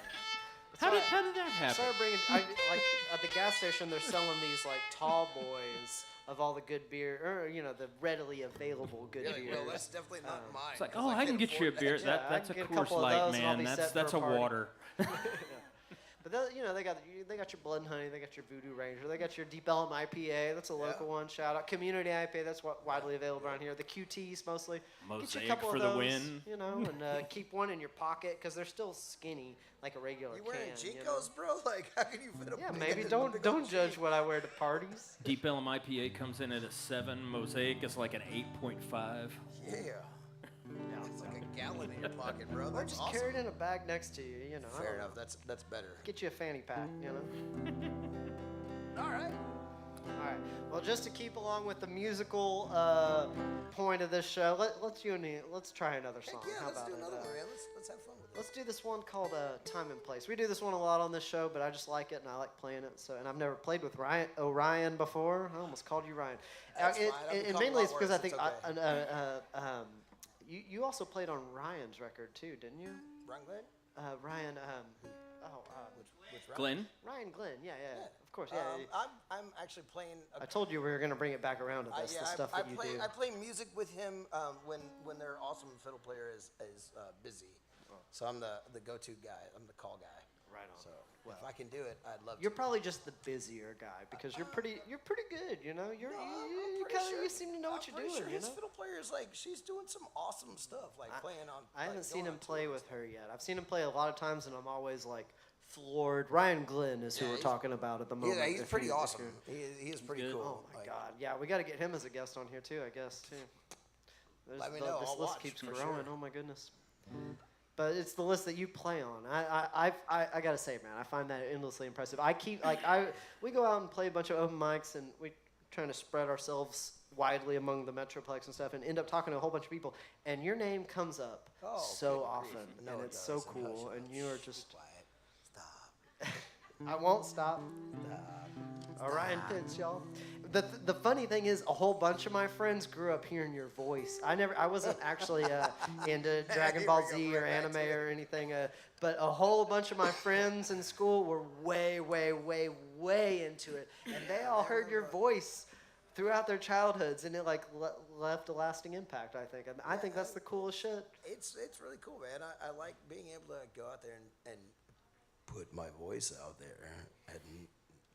How did that happen? Started bringing like at the gas station. They're selling these like tall boys of all the good beer, or the readily available good Really? beers. Well, that's definitely not mine. It's like, 'cause oh, I can get you a afford beer. that. Yeah, I That's a can get a Coors couple of Light, those and I'll man. be set That's for a a party. water. But they got your Blood and Honey, they got your Voodoo Ranger, they got your Deep Elm IPA. That's a local one. Shout out Community IPA. That's widely available around here. The QTs mostly. Get you a Mosaic couple for of the those, win. and keep one in your pocket because they're still skinny like a regular You wearing can. Jinkos, bro? Like, how can you fit a Yeah, big- maybe a don't big old judge Jeep? what I wear to parties. Deep Elm IPA comes in at a 7. Mosaic is like an 8.5. Yeah. It's like a gallon in your pocket, bro. Or That's just awesome. carry it in a bag next to you. I Fair don't enough. know. That's better. Get you a fanny pack. All right. All right. Well, just to keep along with the musical point of this show, let's try another song. Heck yeah, How let's about do it? another one, man. Let's have fun with it. Let's do this one called Time and Place. We do this one a lot on this show, but I just like it and I like playing it. And I've never played with Orion before. I almost called you Ryan. That's fine. I've And become mainly a it's lot because I worse. think you also played on Ryan's record too, didn't you? Ryan Glenn? Ryan. Which Ryan? Glenn? Ryan Glenn. Yeah. Of course. Yeah. I'm actually playing. I told you we were gonna bring it back around to this. The stuff that you do. I play music with him when their awesome fiddle player is busy. So I'm the go-to guy. I'm the call guy. Right on. So if I can do it, I'd love You're to. probably just the busier guy because you're pretty good. You seem to know what you're doing. Sure his you know? fiddle player is like she's doing some awesome stuff, like playing on. I haven't like, seen going him on play tour. with her yet. I've seen him play a lot of times, and I'm always like floored. Ryan Glenn is who Yeah, we're he's- talking about at the moment. Yeah, he's if pretty you- if awesome. you're- He is pretty good. cool. Oh my Like, God! Yeah, we got to get him as a guest on here too. I guess too. Let me know, This I'll list watch keeps for growing. sure. Oh my goodness! But it's the list that you play on. I gotta say, man, I find that endlessly impressive. We go out and play a bunch of open mics, and we trying to spread ourselves widely among the Metroplex and stuff, and end up talking to a whole bunch of people. And your name comes up Oh, so good often, grief. No, and it it's so doesn't. cool. Hush, And you are hush, just. be quiet. Stop. I won't stop. Orion Pitts, y'all. The funny thing is, a whole bunch of my friends grew up hearing your voice. I wasn't actually into Dragon Ball Z or anime or anything, but a whole bunch of my friends in school were way into it, and they all heard your voice throughout their childhoods, and it like left a lasting impact. I think. I think that's the coolest shit. It's really cool, man. I like being able to go out there and put my voice out there, and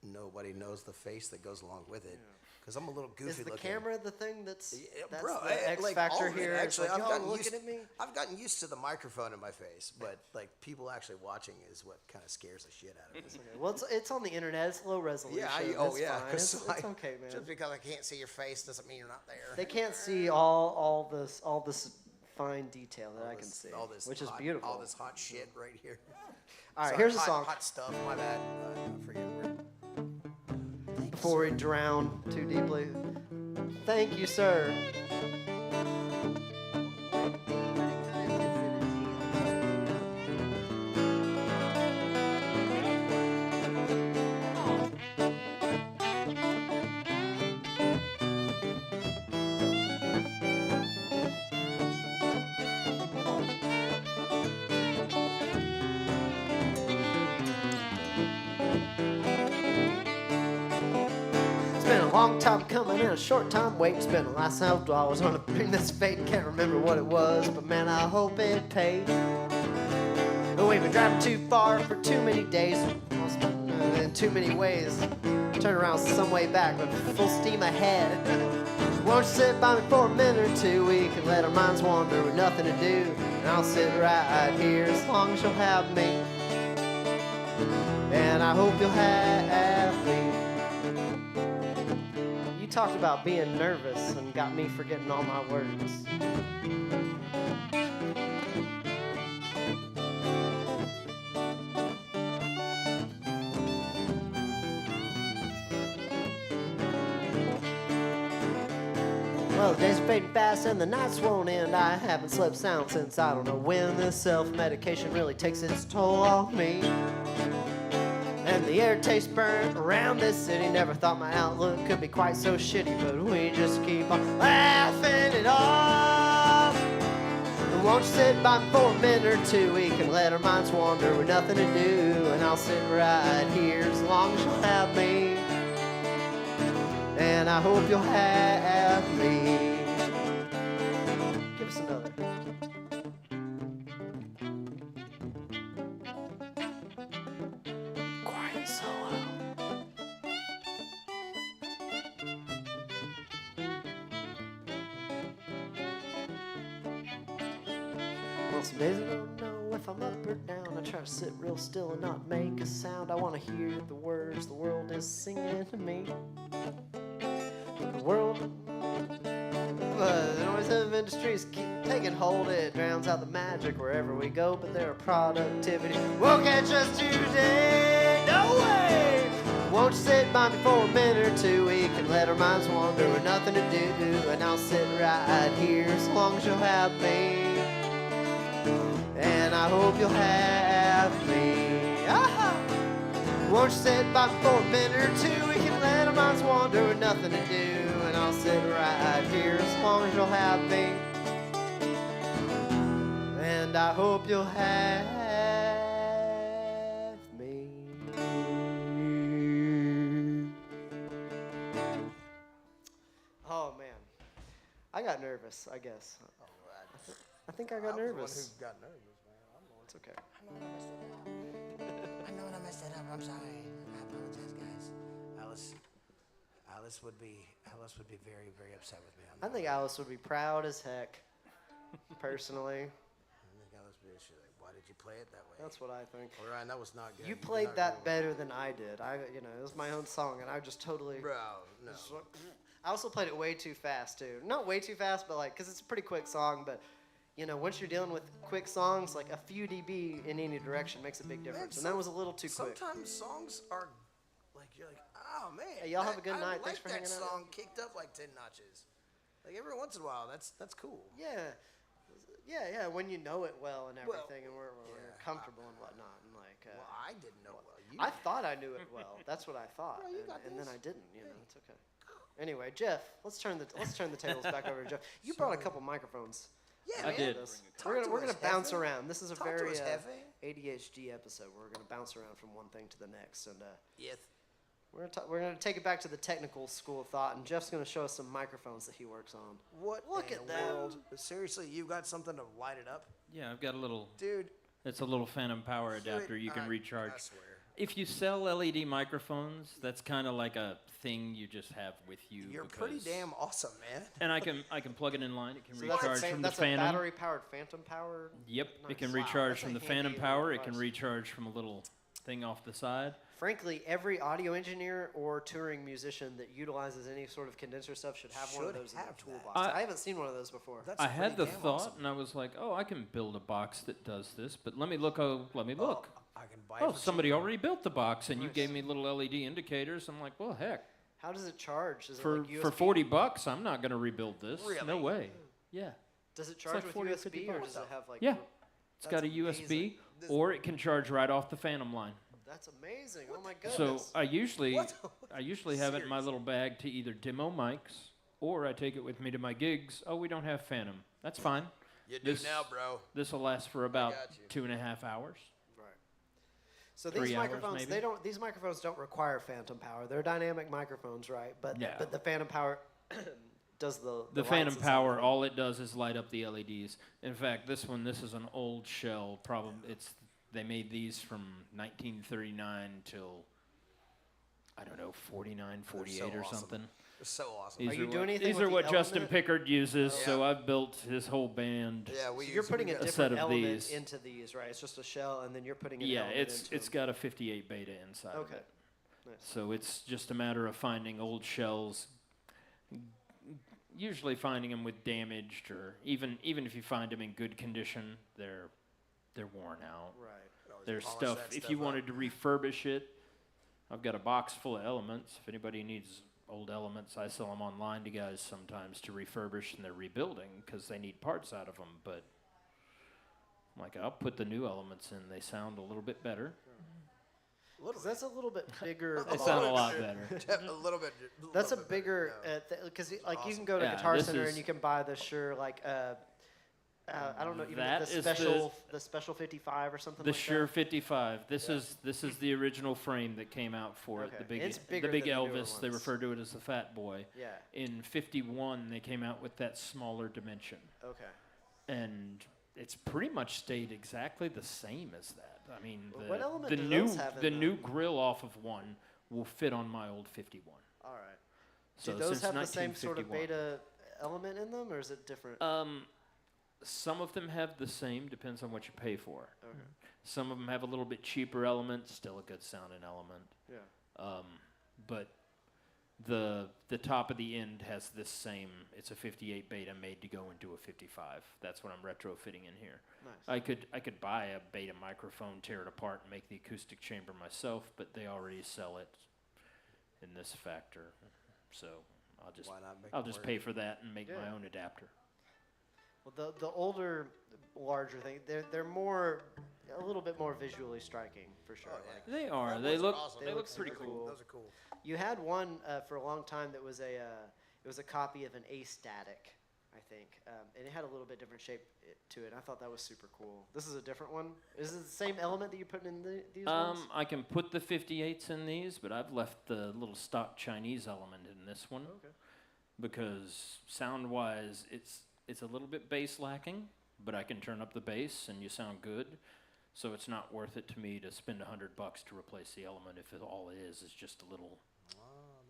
nobody knows the face that goes along with it. Because I'm a little goofy looking. Is the camera the thing that's bro, the X like, factor here? Actually, like, I've gotten used to the microphone in my face, but like people actually watching is what kind of scares the shit out of me. Okay. Well, it's on the internet. It's low resolution. Yeah, It's fine. It's okay, man. Just because I can't see your face doesn't mean you're not there. They can't see all this fine detail that I can see, which is beautiful. All this hot shit right here. All right, Sorry, here's a song. Hot stuff. My bad. I forget where. Before we drown too deeply. Thank you, sir. Long time coming and a short time waiting. It's been the last time I was on to bring this fate. Can't remember what it was, but man, I hope it pays. We've been driving too far for too many days, in too many ways. Turn around some way back, but full steam ahead. Won't you sit by me for a minute or two? We can let our minds wander with nothing to do. And I'll sit right here as long as you'll have me. And I hope you'll have me. You talked about being nervous and got me forgetting all my words. Well, the days are fading fast and the nights won't end. I haven't slept sound since I don't know when. This self-medication really takes its toll on me. And the air tastes burnt around this city. Never thought my outlook could be quite so shitty, but we just keep on laughing it off. And won't you sit by me for a minute or two? We can let our minds wander with nothing to do. And I'll sit right here as long as you'll have me. And I hope you'll have me. Give us another. Quiet solo. Well, some days I don't know if I'm up or down. I try to sit real still and not make a sound. I want to hear the words the world is singing to me. The world, the noise of industries keep taking hold. It drowns out the magic wherever we go, but their productivity won't catch us today. No way! Won't you sit by me for a minute or two? We can let our minds wander with nothing to do. And I'll sit right here as long as you'll have me. And I hope you'll have me. Aha! Won't you sit by me for a minute or two? We can let our minds wander with nothing to do. And I'll sit right here as long as you'll have me. And I hope you'll have me. Oh, man. I got nervous, I guess. I think I got nervous. Who got nervous, man. It's okay. I know when I messed it up. I'm sorry. I apologize, guys. Alice would be very, very upset with me. I think Alice would be proud as heck, personally. I think Alice would be like, why did you play it that way? That's what I think. Orion, that was not good. You played that better than I did. It was my own song, and I just totally. Bro, no. I also played it way too fast too. Not way too fast, but like, cause it's a pretty quick song. But once you're dealing with quick songs, like a few dB in any direction makes a big difference. And that was a little too quick. Sometimes songs are like, you're like, oh man. Hey, y'all have a good night. I Thanks for hanging out. that song kicked up like 10 notches. Like every once in a while, that's cool. Yeah. When you know it well and everything, and we're comfortable and whatnot, and like. Well, I didn't know it well. I thought I knew it well. That's what I thought, Bro, and then I didn't. It's okay. Anyway, Jeff, let's turn the tables back over to Jeff. You brought a couple microphones. Yeah, I man. did. We're gonna bounce around. This is a Talk to very us, Hefe. ADHD episode. We're gonna bounce around from one thing to the next, and Yes. we're gonna take it back to the technical school of thought. And Jeff's gonna show us some microphones that he works on. What Look in at the that. world? Seriously, you got something to light it up? Yeah, I've got a little. Dude. It's a little phantom power adapter you can recharge. I swear. If you sell LED microphones, that's kind of like a thing you just have with you. You're pretty because- damn awesome, man. And I can plug it in line. It can So that's recharge from the that's a phantom. battery-powered phantom power. Yep, Nice. it can Wow, recharge that's from a the phantom handy power. little It can device. recharge from a little thing off the side. Frankly, every audio engineer or touring musician that utilizes any sort of condenser stuff should have one of Should those in their have that. toolbox. I haven't seen one of those before. That's I had the pretty damn thought, awesome. and I was like, "Oh, I can build a box that does this." But let me look. Oh, let me look. I can buy it Oh, for somebody cheap. already built the box, and you Nice. gave me little LED indicators. I'm like, "Well, heck, How does it charge? Is for it like USB? for $40, I'm not going to rebuild this. Really? No way." Yeah, Does it charge like with 40 or USB 50 or bucks. does it have like? Yeah. it's That's got a amazing. USB, This- or it can charge right off the phantom line. That's amazing. Oh my So goodness. I usually What? have it in my Serious? little bag to either demo mics, or I take it with me to my gigs. Oh, we don't have phantom. That's fine. You do This- now, bro. This will last for about got you. 2.5 hours. Right. So 3 these hours, microphones, maybe? these microphones don't require phantom power. They're dynamic microphones, right? But Yeah. but the phantom power does the The lights phantom and power, stuff. all it does is light up the LEDs. In fact, this is an old shell. They made these from 1939 till, I don't know, 49, 48 so or awesome. something. It's so awesome. These Are you what- doing anything These with are the what Justin element? Pickard uses, Yeah. so I've built his whole band. Yeah, we So you're use- putting we a got- different set of element these. into these, right? It's just a shell, and then you're putting an Yeah, element it's into it's them. got a 58 beta inside of Okay. it. Nice. So it's just a matter of finding old shells, usually finding them with damaged, or even if you find them in good condition, they're worn out. Right. always There's polish stuff, that if stuff you up. wanted to refurbish it, I've got a box full of elements. If anybody needs old elements, I sell them online to guys sometimes to refurbish, and they're rebuilding because they need parts out of them. But I'm like, I'll put the new elements in. They sound a little bit better. Because that's a little bit bigger. They box. sound a lot better. a little bit. That's a little bit bigger, better, because like you can awesome. go to Yeah, Guitar this Center is- and you can buy the Shure I don't know, even That the is special 55 or something The like Shure that. 55. This is the original frame that came out for it. Okay. The big It's the bigger big than the newer Elvis. They ones. refer to it as the Fat Boy. Yeah. In 51, they came out with that smaller dimension, Okay. and it's pretty much stayed exactly the same as that. I mean, Well, what element the do new those have in the them? new grill off of one will fit on my old 51. All right. So Do those since have the same sort of 1951. beta element in them, or is it different? Some of them have the same, depends on what you pay for. Okay. Some of them have a little bit cheaper element, still a good sounding element. Yeah. But the top of the end has this same, it's a 58 beta made to go into a 55. That's what I'm retrofitting in here. Nice. I could buy a beta microphone, tear it apart, and make the acoustic chamber myself, but they already sell it in this factor. So Why not make I'll it just work? pay for that and make my Yeah. own adapter. Well, the older, larger thing, they're more, a little bit more visually striking for sure. Oh, yeah. Like, They are. That They was look. awesome. They They look look pretty super cool. cool. Those are cool. you had one for a long time that was it was a copy of an A-Static, I think, and it had a little bit different shape to it. I thought that was super cool. This is a different one. Is it the same element that you're putting in these ones? I can put the 58s in these, but I've left the little stock Chinese element in this one Okay. because sound-wise, it's a little bit bass lacking, but I can turn up the bass and you sound good. So it's not worth it to me to spend $100 to replace the element if all it is just a little.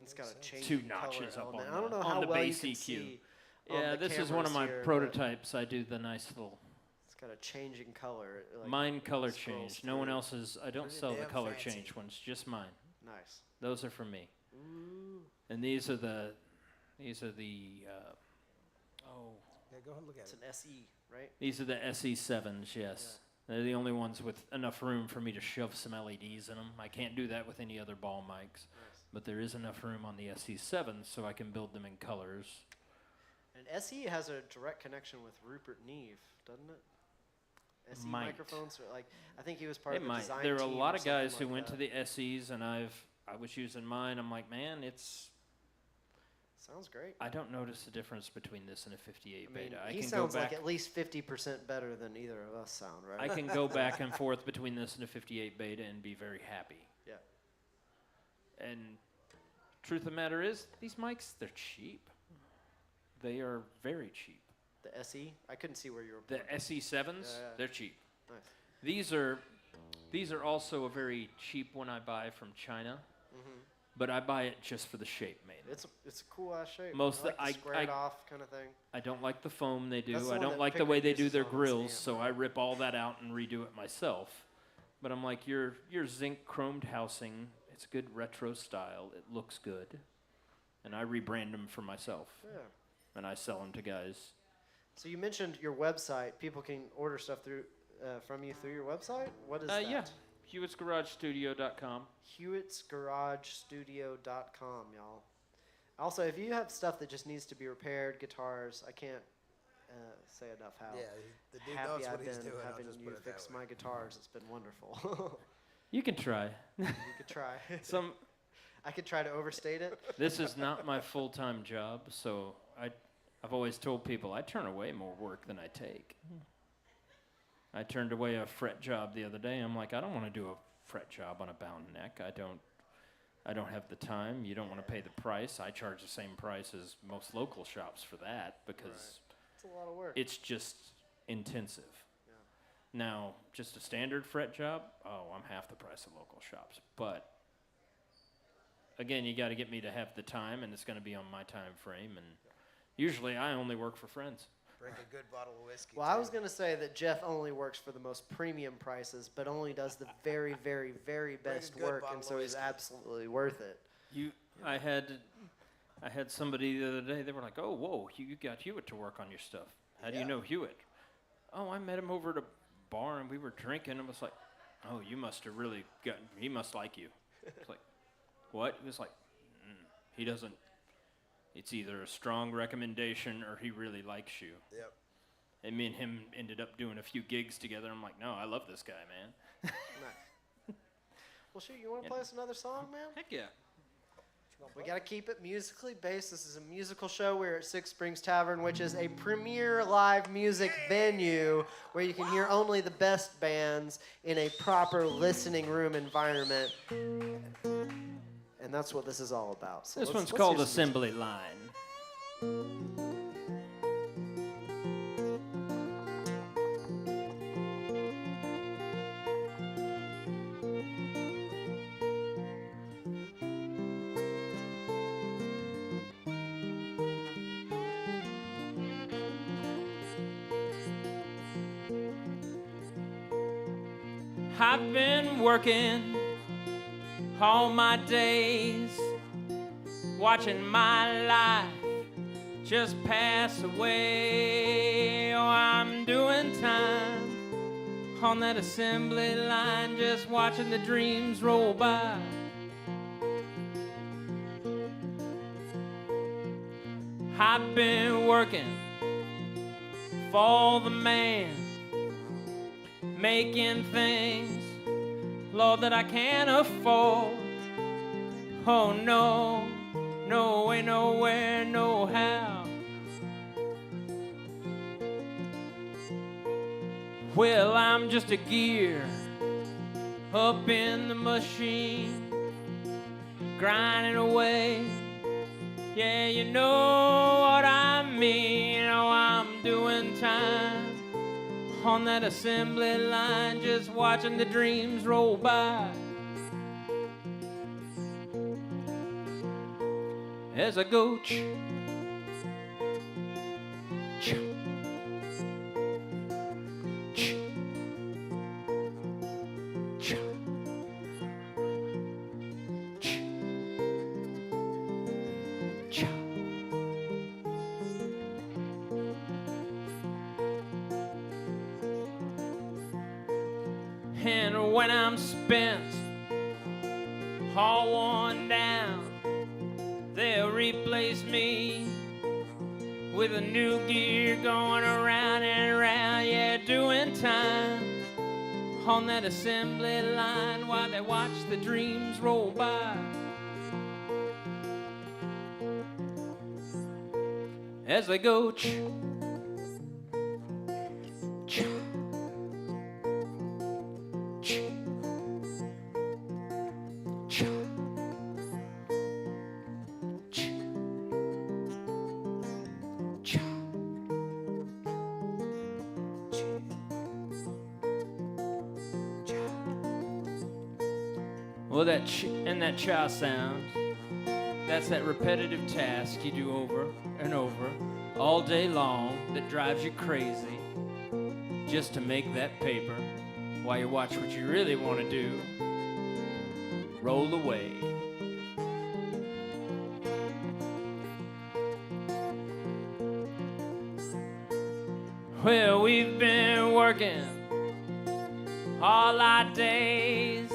It's got a change Two in color notches up element. on I don't the- know on how the well you bass can EQ. see on Yeah, the this is one of cameras my here, but prototypes. I do the nice little. It's got a changing color. Like, Mine color scrolls change. No one through. else's. I don't Pretty sell the damn color fancy. change ones. Just mine. Nice. Those are for me. Ooh. And these are the. Yeah, go ahead and look at It's it. an SE, right? These are the SE7s. Yes, they're the only ones with enough room for me to shove some LEDs in them. I can't do that with any other ball mics, but there is enough room on the SE7s so I can build them in colors. And SE has a direct connection with Rupert Neve, doesn't it? SE Might. microphones, are like I think he was part It of the might. design There are a team lot or of guys something who like went to that. the SEs, and I was using mine. I'm like, man, it's Sounds great. I don't notice the difference between this and a 58 I mean, beta. I he can sounds go back. like at least 50% better than either of us sound, right? I can go back and forth between this and a 58 beta and be very happy. Yeah. And truth of the matter is, these mics, they're cheap. They are very cheap. The SE? I couldn't see where you were. The pointing. SE7s, Yeah. they're cheap. Nice. These are also a very cheap one I buy from China, Mm-hmm. but I buy it just for the shape mainly. It's a cool ass shape. Most I like of the the- squared off kind of thing. I don't like the foam they do. That's the I one don't that like the Pickard way they do uses their on his grills, amp, so right? I rip all that out and redo it myself. But I'm like, your zinc chromed housing, it's good retro style. It looks good. And I rebrand them for myself. Yeah. And I sell them to guys. So you mentioned your website. People can order stuff from you through your website? What is that? Yeah, HewittsGarageStudio.com. HewittsGarageStudio.com, y'all. Also, if you have stuff that just needs to be repaired, guitars, I can't say enough how Yeah, the dude happy knows what I've he's been doing. I'll having just you put it fix that way. my guitars. It's been wonderful. You can try. You could try. Some. I could try to overstate it. This is not my full-time job, so I've always told people I turn away more work than I take. I turned away a fret job the other day. I'm like, I don't want to do a fret job on a bound neck. I don't have the time. You don't want to pay the price. I charge the same price as most local shops for that because It's a lot of work. it's just intensive. Yeah. Now, just a standard fret job, I'm half the price of local shops. But again, you got to get me to have the time, and it's going to be on my time frame. And usually, I only work for friends. Drink a good bottle of whiskey. Well, I was going to say that Jeff only works for the most premium prices, but only does the very, very, very best good work, bottle and of so he's whiskey. absolutely worth it. I had somebody the other day. They were like, "Oh, whoa, you got Hewitt to work on your stuff. How do you know Hewitt?" "Oh, I met him over at a bar, and we were drinking." I was like, "Oh, you must have really gotten. He must like you." It's like, "What?" He was like, "He doesn't. It's either a strong recommendation or he really likes you." Yep. And me and him ended up doing a few gigs together. I'm like, "No, I love this guy, man." Nice. Well, shoot, you want to play us another song, man? Heck yeah. We got to keep it musically based. This is a musical show. We're at Six Springs Tavern, which is a premier live music venue where you can hear only the best bands in a proper listening room environment. And that's what this is all about. So This one's let's called hear some music. Assembly Line. I've been working all my days, watching my life just pass away. Oh, I'm doing time on that assembly line, just watching the dreams roll by. I've been working for the man, making things, Lord, that I can't afford. Oh no, no way, nowhere, no how. Well, I'm just a gear up in the machine, grinding away. Yeah, you know what I mean. Oh, I'm doing time on that assembly line, just watching the dreams roll by. As I go, ch, ch, ch, ch, ch, ch. And when I'm spent, all worn down, they'll replace me with a new gear going around and around, yeah, doing time on that assembly line while they watch the dreams roll by. as they go. Cha, cha, cha, cha, cha, well, that and that cha sound, that's that repetitive task you do over and over all day long that drives you crazy just to make that paper while you watch what you really want to do roll away. Well, we've been working all our days,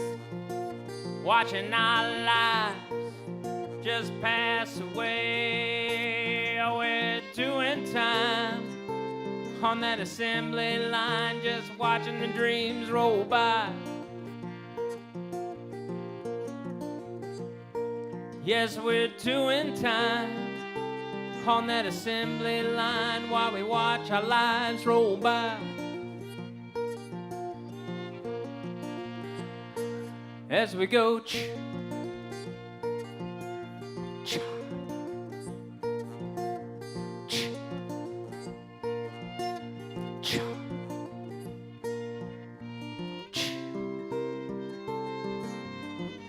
watching our lives just pass away. We're doing time on that assembly line, just watching the dreams roll by. Yes, we're doing time on that assembly line while we watch our lives roll by. As we go, cha, cha, cha, cha,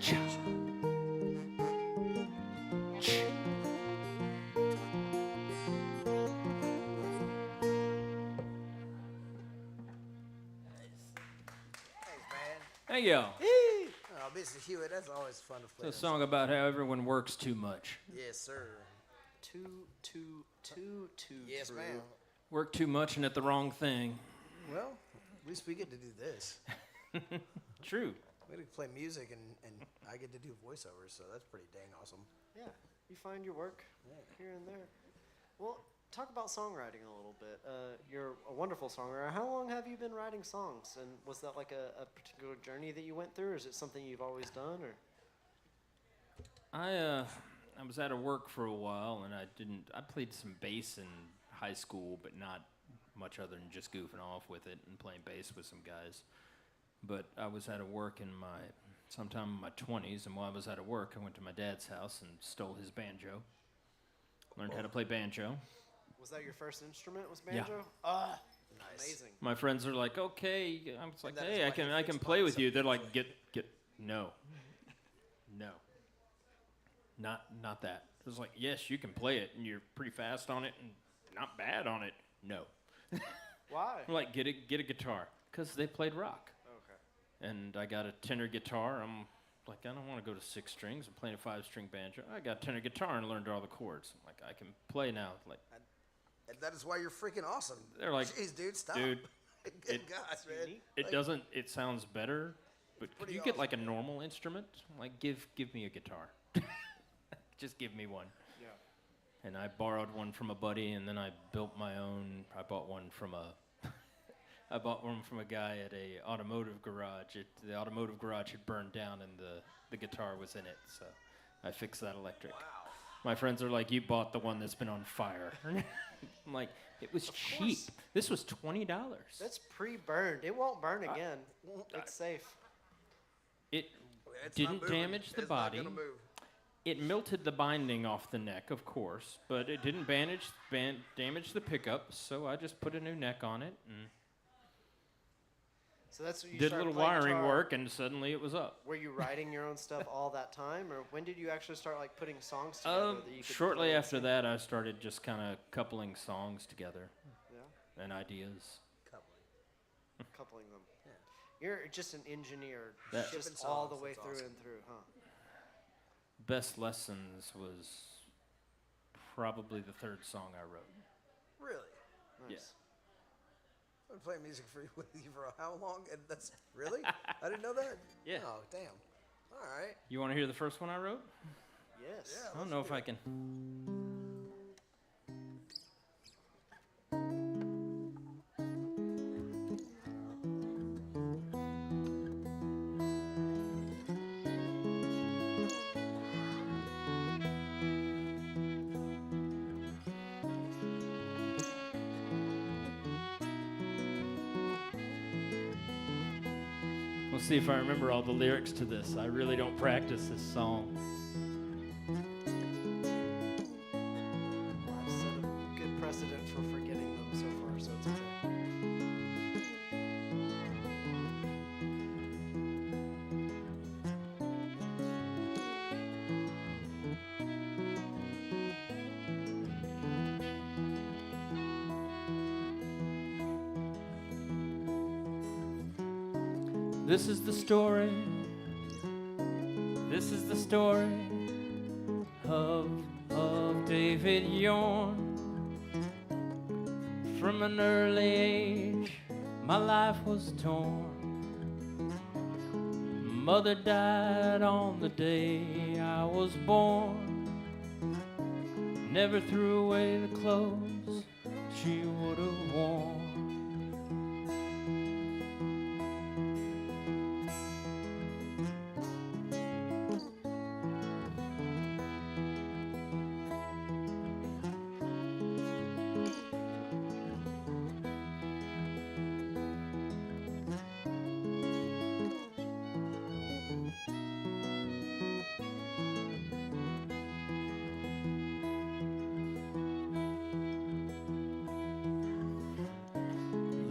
cha, cha. Thank you. Oh, Mr. Hewitt, that's always fun to play. It's a song about how everyone works too much. Yes, sir. Too Yes, true. ma'am. Work too much and at the wrong thing. Well, at least we get to do this. True. We get to play music, and I get to do voiceovers, so that's pretty dang awesome. Yeah, you find your work here and there. Well, talk about songwriting a little bit. You're a wonderful songwriter. How long have you been writing songs? And was that like a particular journey that you went through, or is it something you've always done? Or I was out of work for a while, and I played some bass in high school, but not much other than just goofing off with it and playing bass with some guys. But I was out of work sometime in my 20s, and while I was out of work, I went to my dad's house and stole his banjo. Learned how to play banjo. was that your first instrument? Was Yeah. banjo? Nice. Amazing. My friends are like, okay. I was like, that is hey, why I can you I fix can play with boxes. you. They're like, get no, not that. It was like, yes, you can play it, and you're pretty fast on it, and not bad on it. No. Why? I'm like, get a guitar, because they played rock. Okay. And I got a tenor guitar. I'm like, I don't want to go to 6 strings. I'm playing a 5-string banjo. I got a tenor guitar and learned all the chords. I'm like, I can play now. Like, And that is why you're freaking awesome. They're like, jeez, dude, stop. dude, Good gosh, man. it doesn't. It sounds better, but could pretty you get like a awesome. normal instrument? Like, give me a guitar. Just give me one. Yeah. And I borrowed one from a buddy, and then I built my own. I bought one from a guy at a automotive garage. The automotive garage had burned down, and the guitar was in it, so I fixed that electric. Wow. My friends are like, you bought the one that's been on fire. I'm like, it was cheap. This was $20. That's pre-burned. It won't burn again. It's safe. It It's not didn't moving. damage the It's body. Not gonna move. It melted the binding off the neck, of course, but it didn't damage the pickup, so I just put a new neck on it and So that's what you did a started little playing wiring guitar. work, and suddenly it was up. Were you writing your own stuff all that time, or when did you actually start like putting songs together that you could Shortly play and after sing? that, I started just kind of coupling songs together Yeah, and ideas. coupling them. You're just an engineer, That- just Shipping all the songs, way that's through awesome. and through, huh? Best Lessons was probably the 3rd song I wrote. Really? Nice. Yeah. I've been playing music with you for how long? And that's really? I didn't know that. Yeah. Oh, damn. All right. You want to hear the first one I wrote? Yes. Yeah. I don't know if I can. We'll see if I remember all the lyrics to this. I really don't practice this song. I've set a good precedent for forgetting them so far, so it's okay. This is the story. This is the story of David Yorn. From an early age, my life was torn. Mother died on the day I was born. Never threw away the clothes she would have worn.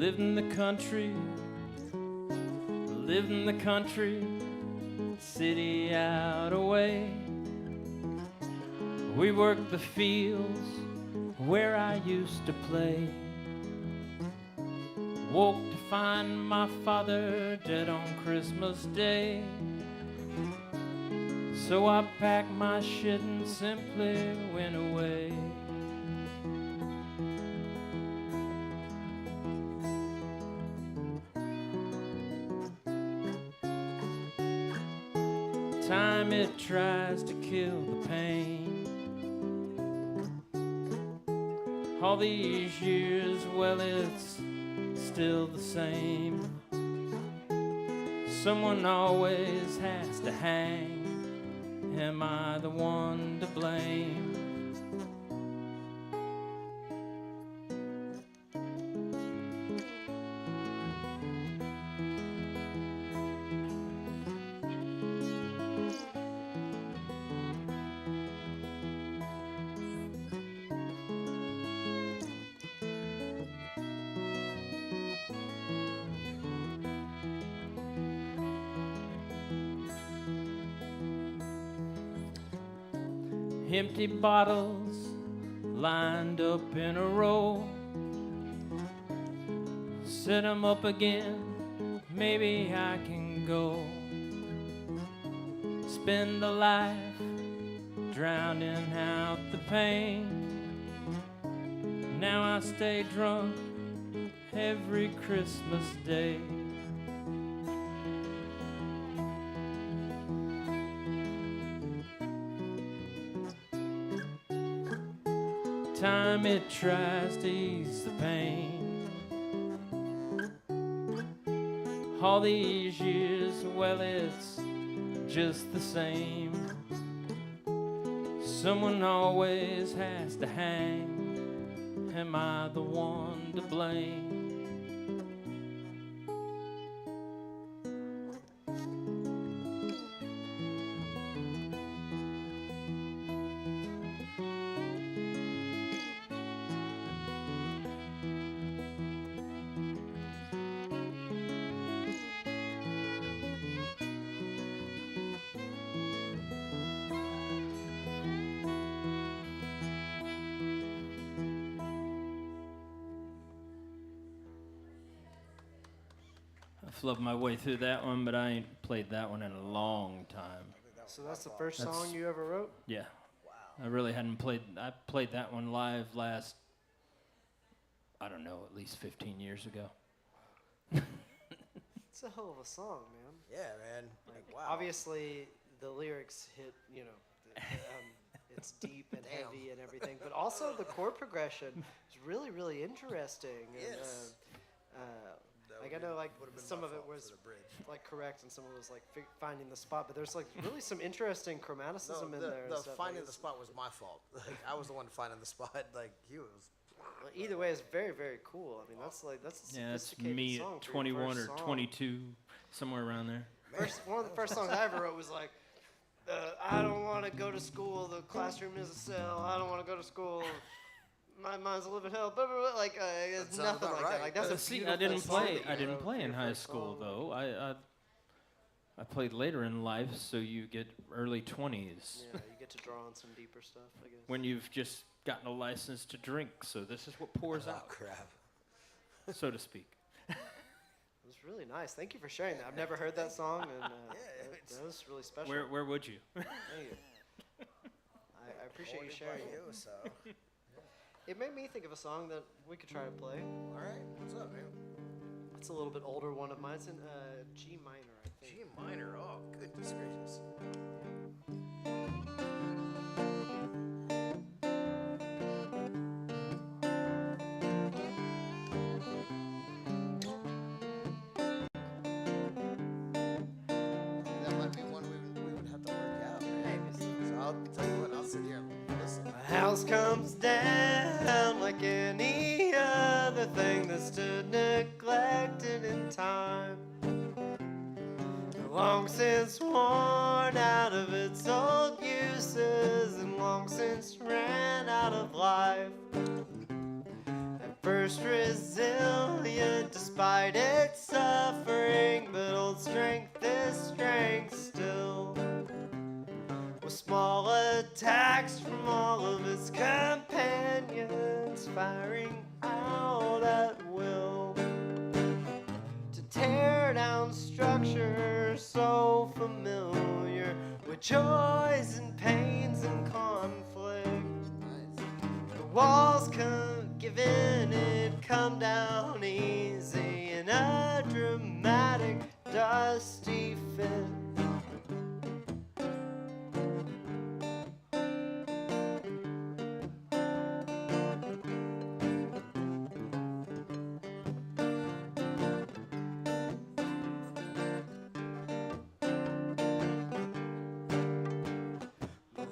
Lived in the country, city out away. We worked the fields where I used to play. Woke to find my father dead on Christmas Day. So I packed my shit and simply went away. Time it tries to kill the pain. All these years, well, it's still the same. Someone always has to hang. Am I the one to blame? Empty bottles lined up in a row. Set 'em up again, maybe I can go. Spend a life drowning out the pain. Now I stay drunk every Christmas day. Time it tries to ease the pain. All these years, well, it's just the same. Someone always has to hang. Am I the one to blame? I flubbed my way through that one, but I ain't played that one in a long time. So that's the first song you ever wrote? Yeah. Wow. I really hadn't played. I played that one live last, I don't know, at least 15 years ago. It's a hell of a song, man. Yeah, man. Like, wow. Obviously, the lyrics hit, it's deep and heavy and everything, but also the chord progression is really, really interesting. Yes. And, I know, like, some of it was like correct, and some of it was like finding the spot. But there's like really some interesting chromaticism in there. The and stuff. finding the spot was my fault. Like, I was the one finding the spot. Like, he was. Well, either way, it's very, very cool. I mean, that's a Yeah, it's sophisticated me song at for your 21 or first song. 22 somewhere around there. One of the first songs I ever wrote was like, I don't want to go to school. The classroom is a cell. I don't want to go to school. My mind's a living hell. Blah, blah, blah. Like it's That sounds nothing about like that. right. Like that's a See, beautiful I didn't song play. that you I didn't wrote play for in your high first school song. though. I played later in life, so you get early 20s Yeah, you get to draw on some deeper stuff, I guess. when you've just gotten a license to drink. So this is what pours Oh, out, crap. so to speak. It was really nice. Thank you for sharing that. I've never heard that song, and that was really special. Where would you? Thank you. I appreciate you sharing it. So. It made me think of a song that we could try to play. All right. What's up, man? It's a little bit older one of mine. It's in G minor, I think. G minor. Oh, goodness gracious. That might be one we would have to work out, man. So I'll tell you what. I'll sit here and listen. My house comes down like any other thing that stood neglected in time. Long since worn out of its old uses and long since ran out of life. At first resilient despite its suffering, but old strength is strength still. With small attacks from all of its companions firing out at will to tear down structures so familiar with joys and pains and conflict. The walls give in and come down easy in a dramatic dusty fit.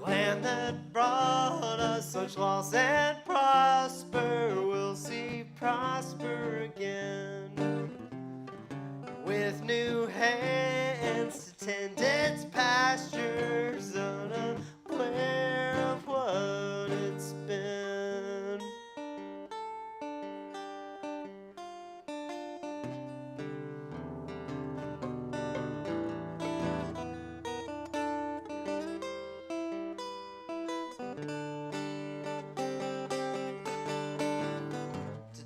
Land that brought us such loss and prosper will see prosper again. With new hands to tend its pastures, unaware of what it's been.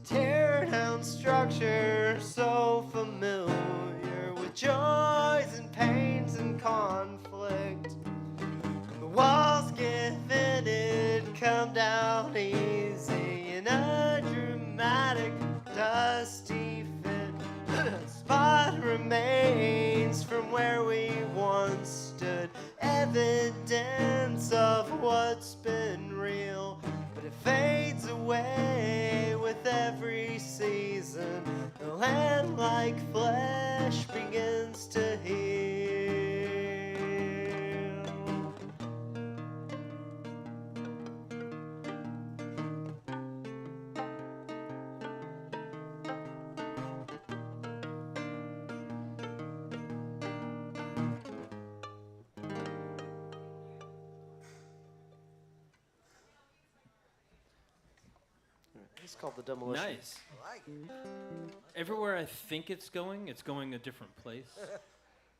Tear down structure so familiar with joys and pains and conflict. The walls give in, it come down easy in a dramatic dusty fit. Spot remains from where we once stood, evidence of what's been real, but it fades away with every season. The land like flesh begins to heal. It's called The Demolition. Nice. I like it. Everywhere I think it's going a different place.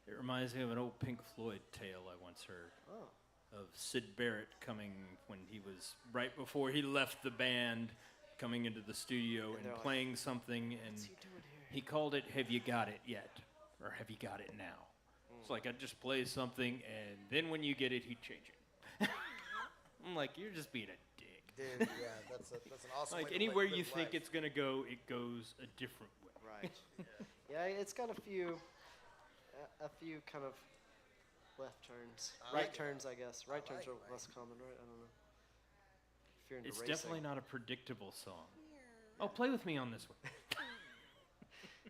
It reminds me of an old Pink Floyd tale I once heard Oh. of Sid Barrett coming when he was right before he left the band, coming into the studio they're and like, playing something, and What's he doing here? he called it "Have You Got It Yet?" or "Have You Got It Now?" It's like I'd just play something, and then when you get it, he'd change it. I'm like, you're just being a dick. Dude, yeah, that's an awesome way Like to anywhere live you life. think it's gonna go, it goes a different way. Right. Yeah, it's got a few kind of left turns, I right like it. turns, I guess. Right turns like are it. less common, right? I don't know. If you're into It's racing. definitely not a predictable song. Oh, play with me on this one.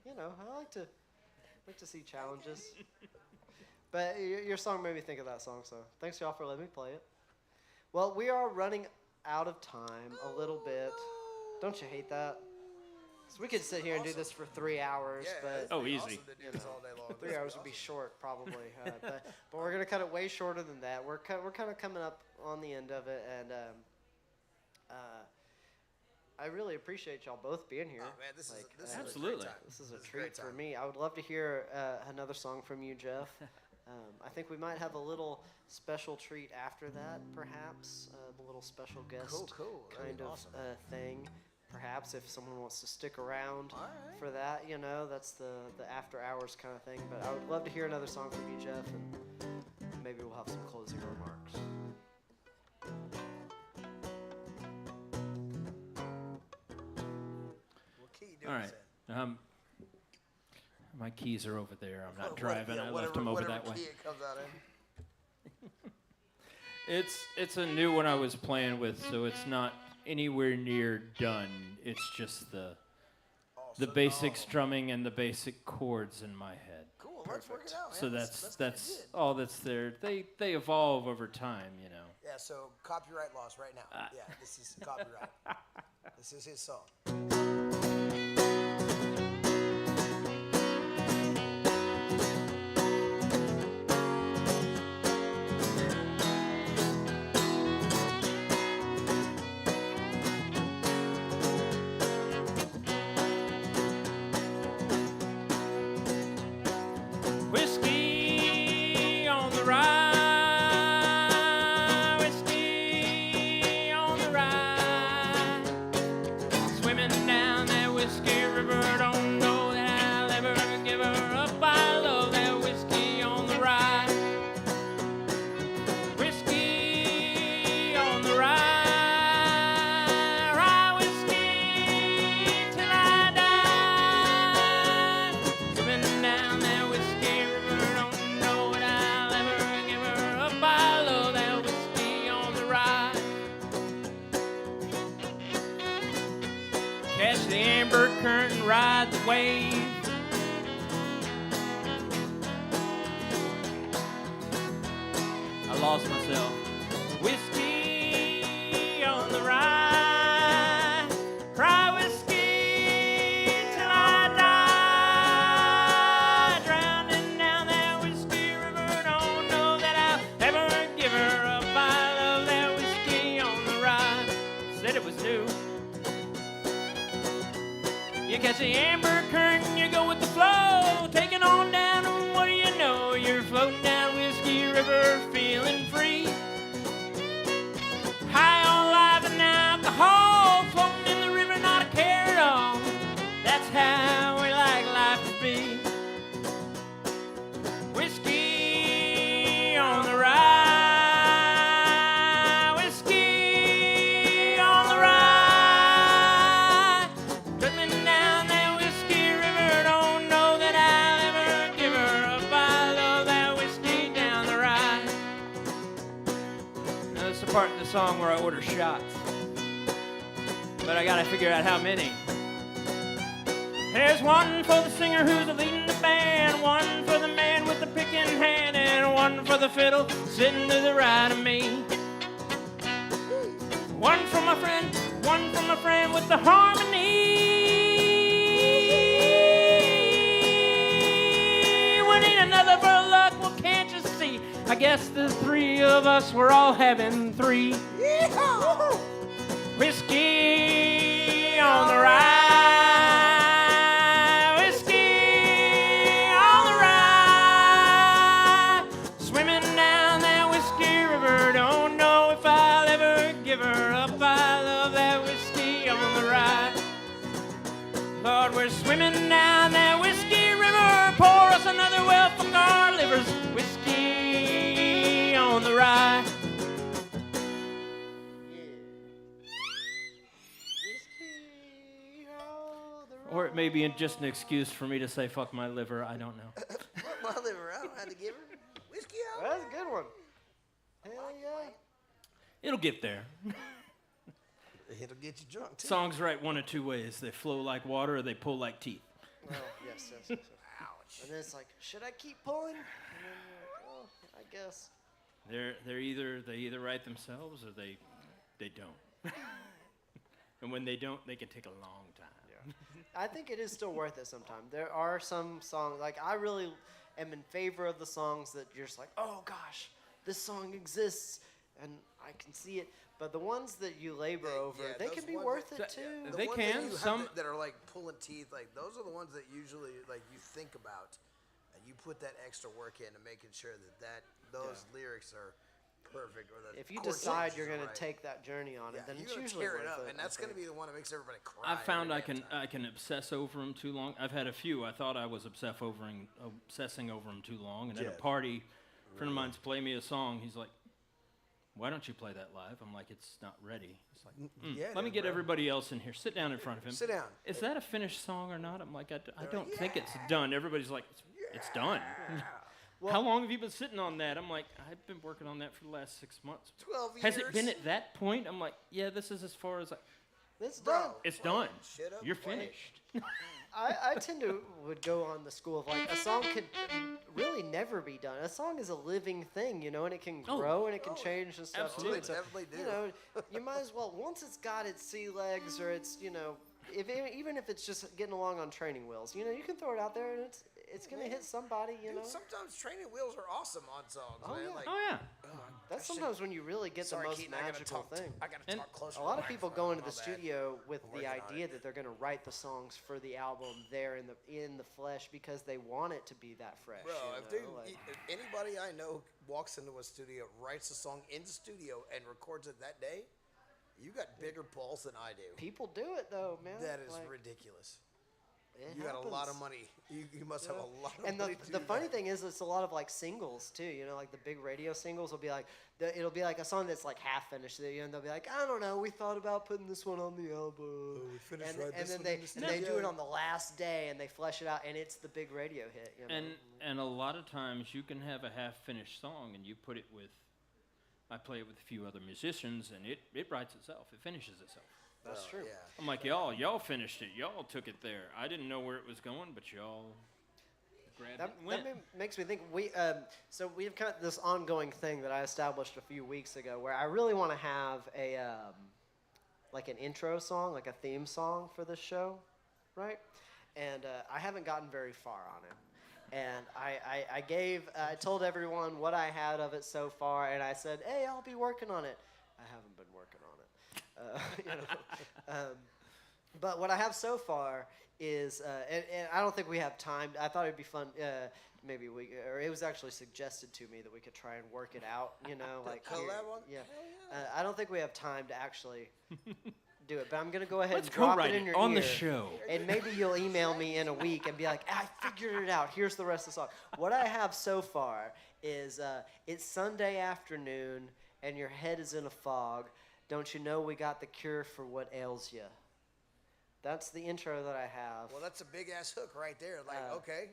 You know, I like to see challenges. But your song made me think of that song, so thanks y'all for letting me play it. Well, we are running out of time a little bit. Don't you hate that? So we could sit here and do this for 3 hours, but Oh, easy. Awesome to do this all day long. 3 hours would be short probably. But we're gonna cut it way shorter than that. We're kind of coming up on the end of it, and I really appreciate y'all both being here. Oh man, this is Absolutely. a great time. This is a great treat for time. me. I would love to hear another song from you, Jeff. I think we might have a little special treat after that, perhaps a little special guest Cool. That'd kind be of awesome. Thing. Perhaps if someone wants to stick around All right. for that, that's the after hours kind of thing. But I would love to hear another song from you, Jeff, and maybe we'll have some closing remarks. What key you doing? All right. My keys are over there. I'm not driving. I left whatever- them over whatever that way. key it comes out in. It's a new one I was playing with, so it's not anywhere near done. It's just the basic strumming and the basic chords in my head. Cool. Let's work it out, man. So That's that's good. all that's there. They evolve over time, Yeah. So copyright laws right now. Yeah. This is copyright. This is his song. Whiskey on the rye, whiskey on the rye. Swimming down that whiskey river, don't know that I'll ever give her up. I love that whiskey on the rye. Whiskey on the rye, rye whiskey till I die. Swimming down that whiskey river, don't know that I'll ever give her up. I love that whiskey on the rye. Catch the amber current and ride the wave. I lost myself. Whiskey on the rye, rye whiskey till I die. Drowning down that whiskey river, don't know that I'll ever give her up. I love that whiskey on the rye. Said it was new. You catch the amber current and you go with the flow, taking on down, and what do you know? You're floating down Whiskey River, feeling free. High on life and alcohol, floating in the river, not a care at all. That's how we like life to be. Whiskey on the rye, whiskey on the rye. Dripping down that whiskey river, don't know that I'll ever give her up. I love that whiskey down the rye. Now, that's the part in the song where I order shots. But I gotta figure out how many. There's one for the singer who's leading the band, one for the man with the pick in hand, and one for the fiddle sitting to the right of me. One from my friend with the harmony. We need another for luck, well, can't you see? I guess the three of us were all having three. Whiskey on the rye, whiskey on the rye. Swimming down that whiskey river, don't know if I'll ever give her up. I love that whiskey on the rye. Lord, we're swimming down that whiskey river. Pour us another well from our livers. Whiskey on the rye. Or it may be just an excuse for me to say fuck my liver. I don't know. My liver, I don't have to give her whiskey out. That's a good one. Hell yeah. It'll get there. It'll get you drunk too. Songs write one of two ways. They flow like water or they pull like teeth. Well, yes. Ouch. And then it's like, should I keep pulling? And then you're like, oh, I guess. They either write themselves or they don't. And when they don't, they can take a long time. Yeah. I think it is still worth it sometimes. There are some songs, like I really am in favor of the songs that you're just like, oh gosh, this song exists and I can see it. But the ones that you labor over, they those can be ones worth that- it too. The They ones can, that you have some- that are like pulling teeth, like those are the ones that usually like you think about, and you put that extra work into making sure that those lyrics are perfect, or that If you chord decide changes you're are going to right. take that journey on it, then you're it's gonna usually tear worth it up, it. and that's I going to think. be the one that makes everybody cry. I found I every can damn time. I can obsess over them too long. I've had a few. I thought I was obsessing over them too long, and at a party, a friend of mine's play me a song. He's like, "Why don't you play that live?" I'm like, "It's not ready." It's like, let me get everybody else in here. Sit down in front of him. Sit down. Is that a finished song or not? I'm like, I don't think it's done. Everybody's like, it's done. How long have you been sitting on that? I'm like, I've been working on that for the last 6 months. 12 years. Has it been at that point? I'm like, yeah, this is as far as It's Bro, done. it's play done. it. Shut up, You're play it. finished. I tend to would go on the school of like a song could really never be done. A song is a living thing, you know, and it can grow and it can change and stuff absolutely. too. And so, Definitely do. you know, you might as well once it's got its sea legs or it's even if it's just getting along on training wheels, you know, you can throw it out there and it's gonna hit somebody, you know. Dude, sometimes training wheels are awesome on songs, Oh, man. yeah. Like, Oh yeah. That's sometimes when you really get sorry, the most Keaton, I gotta magical talk. thing. I gotta And talk closer. A lot to of people microphone, go into my the bad. studio with the working on idea it. that they're going to write the songs for the album there in the flesh because they want it to be that fresh. Bro, you know? if anybody I know walks into a studio, writes a song in the studio, and records it that day, you got bigger balls than I do. People do it though, man. That is Like, ridiculous. it You got a lot of happens. money. You must have a lot of And money. the funny thing is, it's a lot of like singles too. You know, like the big radio singles will be like, it'll be like a song that's like half finished. And they'll be like, I don't know, we thought about putting this one on the album. we finished and, writing and this then one in the they do studio. it on the last day and they flesh it out and it's the big radio hit. You know? And a lot of times you can have a half-finished song and you put it with, I play it with a few other musicians and it writes itself. It finishes itself. That's true. Yeah. I'm like, y'all finished it. Y'all took it there. I didn't know where it was going, but y'all grabbed That, it and went. makes me think so we've got this ongoing thing that I established a few weeks ago where I really want to have a like an intro song, like a theme song for this show, right? And I haven't gotten very far on it. And I told everyone what I had of it so far, and I said, hey, I'll be working on it. I haven't been working on it. But what I have so far is, and I don't think we have time. I thought it'd be fun. Maybe or it was actually suggested to me that we could try and work it out. You know, like collab on? Yeah. Hell I don't think we have time to actually do it, but I'm gonna go ahead Let's and drop co-write it in it your on the ear, show. and maybe you'll email me in a week and be like, I figured it out. Here's the rest of the song. What I have so far is it's Sunday afternoon and your head is in a fog. Don't you know we got the cure for what ails you? That's the intro that I have. Well, that's a big ass hook right there. Like, okay,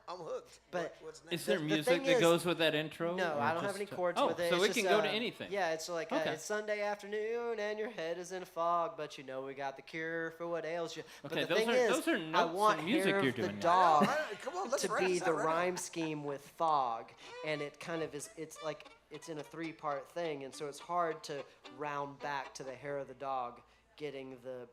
I'm hooked. But What's Is next? there the music thing that is- goes with that intro? No, or I don't have any just, chords oh, with it. so It's it just, can go to anything. Yeah, it's like Okay. it's Sunday afternoon and your head is in a fog, but you know we got the cure for what ails you. Okay, but the those thing are- is, those are I notes want and music Hair you're of the doing now. Dog Come on, let's to write be this the out right rhyme scheme with fog, and it kind of is. It's like it's in a 3-part thing, and so it's hard to round back to the hair of the dog, getting the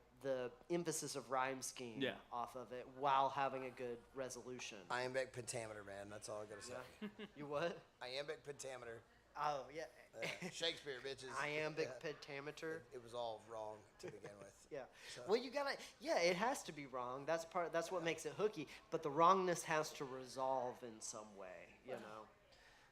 emphasis of rhyme scheme off of it while having a good resolution. Iambic pentameter, man. That's all I gotta say. You what? Iambic pentameter. Oh yeah. Shakespeare, bitches. Iambic Yeah. pentameter. It was all wrong to begin with. Yeah. So- Well, you gotta. Yeah, it has to be wrong. That's what makes it hooky. But the wrongness has to resolve in some way. You know.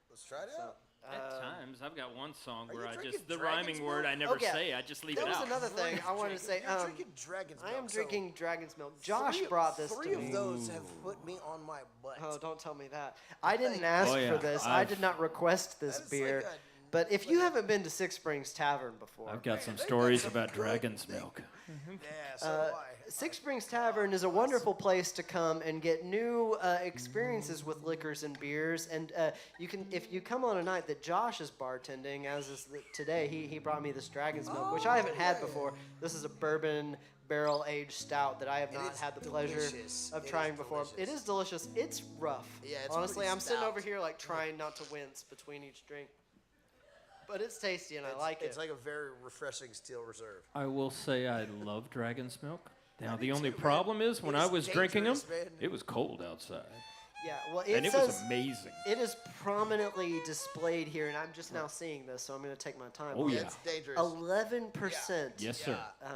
Let's try it So, out. At times, I've got one song Are where you I drinking just the Dragon's rhyming word milk? I never Okay. say. I just leave That it was out. another thing I wanted to say. You're drinking dragon's milk. I am so drinking dragon's milk. Josh three- brought this Three to of me. those have put me on my butt. Oh, don't tell me that. I didn't ask Oh, yeah. for this. I I've- did not request this That is beer. like a- But if you haven't been to Six Springs Tavern before, I've got some they got stories some about good dragon's things. milk. Yeah, so do I. Six Springs Tavern is a wonderful place to come and get new experiences with liquors and beers. And you can, if you come on a night that Josh is bartending, as is today, he brought me this Dragon's Milk, which I haven't had before. This is a bourbon barrel-aged stout that I have not is had the pleasure delicious. of It trying is before. delicious. It is delicious. It's rough. Yeah, it's honestly, pretty I'm sitting stout. over here like trying not to wince between each drink. But it's tasty and I like it. It's like a very refreshing steel reserve. I will say I love dragon's milk. Now, Me the only too, man. problem is when I It's was drinking them, dangerous, man. it was cold outside. Yeah, well, And it was amazing. It is prominently displayed here, and I'm just now seeing this, so I'm going to take my time. Oh, on yeah. it. It's dangerous. 11%. Yes, sir. Yeah.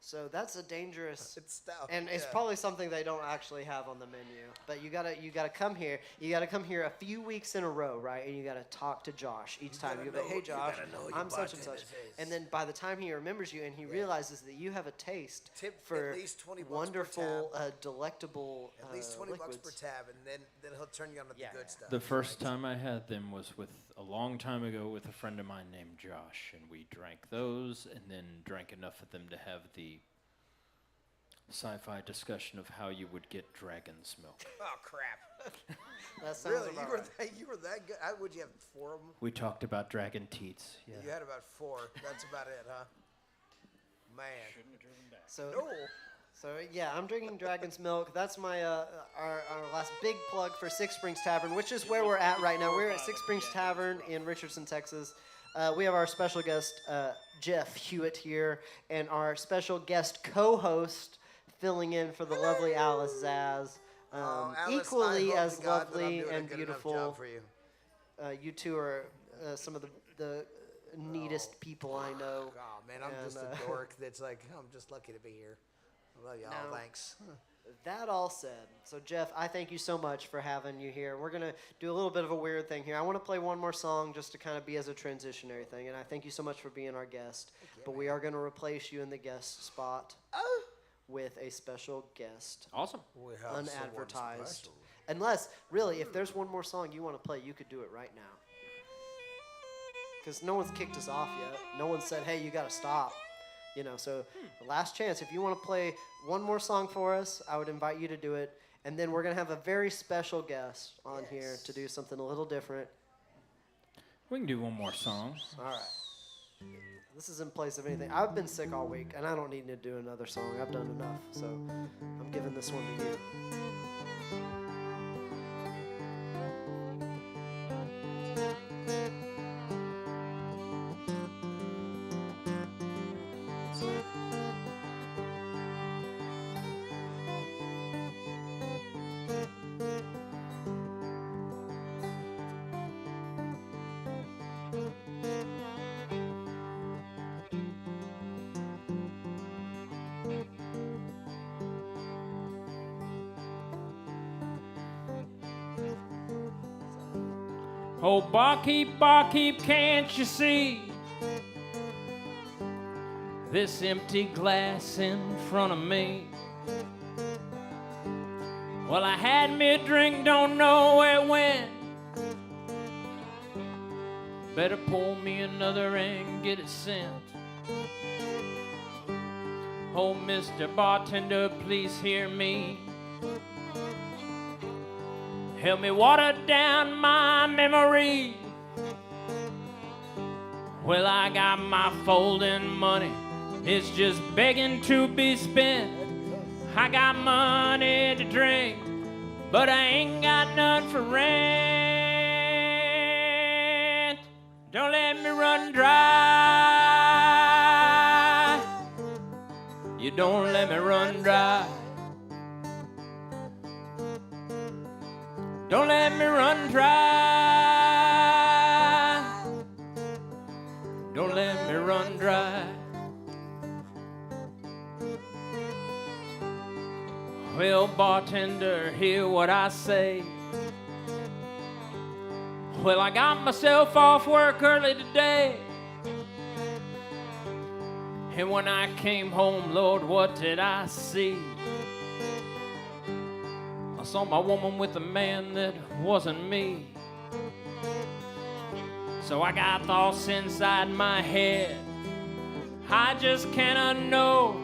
So that's a dangerous. It's stout. And it's yeah. probably something they don't actually have on the menu. But you gotta come here. You gotta come here a few weeks in a row, right? And you gotta talk to Josh each time. You go, hey Josh, I'm such and such. And then by the time he remembers you and he realizes that you have a taste Tip for at least 20 bucks wonderful, per tab. delectable At least 20 bucks liquids. per tab, and then he'll turn you on to Yeah, the good yeah. stuff. The first time I had them was with a long time ago with a friend of mine named Josh, and we drank those and then drank enough of them to have the sci-fi discussion of how you would get dragon's milk. Oh crap! That sounds Really, about right. you were that good? Would you have 4 of them? We talked about dragon teats. Yeah. You had about 4. That's about it, huh? Man. So, No. so yeah, I'm drinking Dragon's Milk. That's my our last big plug for Six Springs Tavern, which is where we're at right now. We're at Six Springs Tavern in Richardson, Texas. We have our special guest Jeff Hewitt here, and our special guest co-host filling in for the lovely Alice Zaz. Alice, Equally I hope as to God that I'm lovely doing a and good enough beautiful. job for you. You two are some of the neatest people I know. Oh man, I'm just And, a dork. That's like I'm just lucky to be here. I love y'all. No. Thanks. That all said, so Jeff, I thank you so much for having you here. We're going to do a little bit of a weird thing here. I want to play one more song just to kind of be as a transitionary thing, and I thank you so much for being our guest. But we are going to replace you in the guest spot with a special guest, Awesome. We have unadvertised. special. Unless, really, if there's one more song you want to play, you could do it right now. Because no one's kicked us off yet. No one said, hey, you got to stop. You know, so the last chance, if you want to play one more song for us, I would invite you to do it. And then we're going to have a very special guest on here to do something a little different. We can do one more song. All right. This is in place of anything. I've been sick all week, and I don't need to do another song. I've done enough. So I'm giving this one to you. Oh, barkeep, can't you see this empty glass in front of me? Well, I had me a drink, don't know where it went. Better pour me another and get it sent. Oh, Mr. Bartender, please hear me. Help me water down my memory. Well, I got my folding money, it's just begging to be spent. I got money to drink, but I ain't got none for rent. Don't let me run dry. You don't let me run dry. Don't let me run dry. Don't let me run dry. Well, bartender, hear what I say. Well, I got myself off work early today. And when I came home, Lord, what did I see? I saw my woman with a man that wasn't me. So I got thoughts inside my head I just cannot know.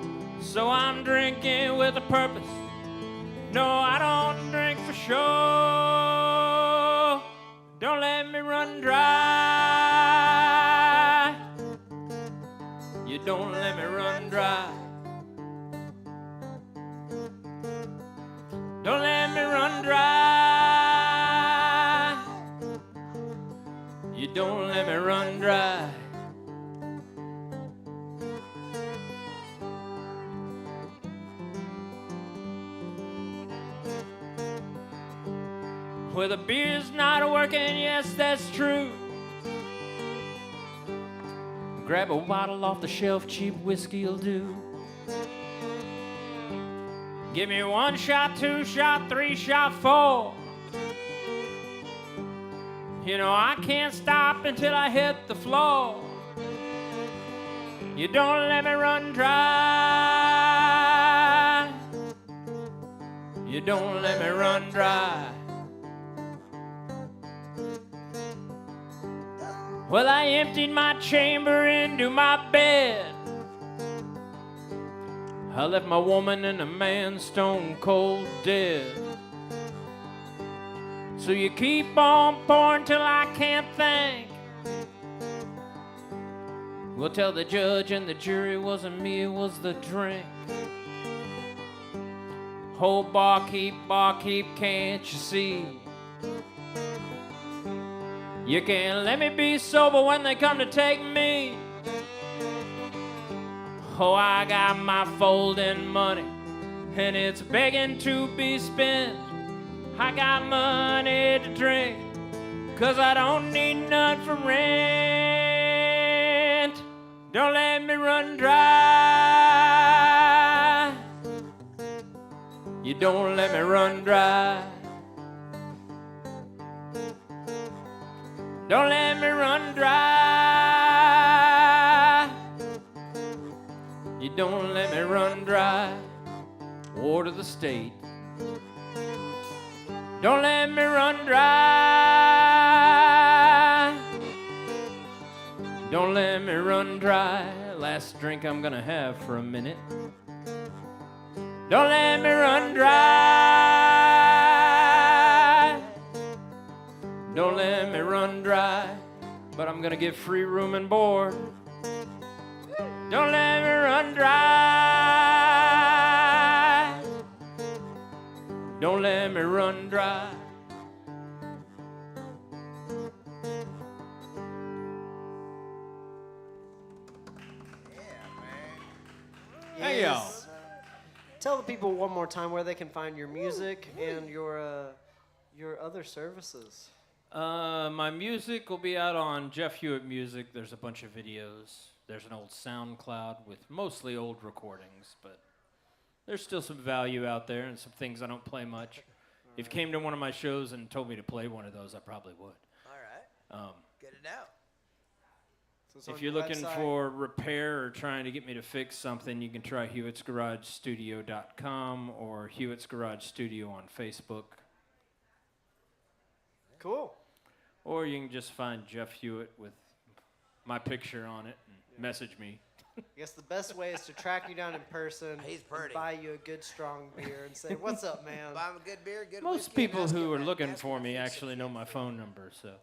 So I'm drinking with a purpose. No, I don't drink for show. Don't let me run dry. You don't let me run dry. Don't let me run dry. You don't let me run dry. Well, the beer's not working, yes, that's true. Grab a bottle off the shelf, cheap whiskey'll do. Give me 1 shot, 2 shot, 3 shot, 4. You know, I can't stop until I hit the floor. You don't let me run dry. You don't let me run dry. Well, I emptied my chamber into my bed. I left my woman and a man stone cold dead. So you keep on pouring till I can't think. We'll tell the judge and the jury it wasn't me, it was the drink. Oh, barkeep, can't you see? You can't let me be sober when they come to take me. Oh, I got my folding money, and it's begging to be spent. I got money to drink, 'cause I don't need none for rent. Don't let me run dry. You don't let me run dry. Don't let me run dry. You don't let me run dry. War to the state. Don't let me run dry. Don't let me run dry. Last drink I'm gonna have for a minute. Don't let me run dry. Don't let me run dry. But I'm gonna get free room and board. Don't let me run dry. Don't let me run dry. Hey, y'all. Tell the people one more time where they can find your music and your other services. My music will be out on Jeff Hewitt Music. There's a bunch of videos. There's an old SoundCloud with mostly old recordings, but there's still some value out there and some things I don't play much. If you came to one of my shows and told me to play one of those, I probably would. All right. Get it out. So it's If on you're your looking website. for repair or trying to get me to fix something, you can try Hewitt'sGarageStudio.com or Hewitt's Garage Studio on Facebook. Cool. Or you can just find Jeff Hewitt with my picture on it and message me. I guess the best way is to track you down in person. He's and pretty. buy you a good strong beer and say, "What's up, man?" Buy him a good beer, good Most whiskey, and people ask who him are to- looking ask for him to me fix actually it know for my you. phone number, so.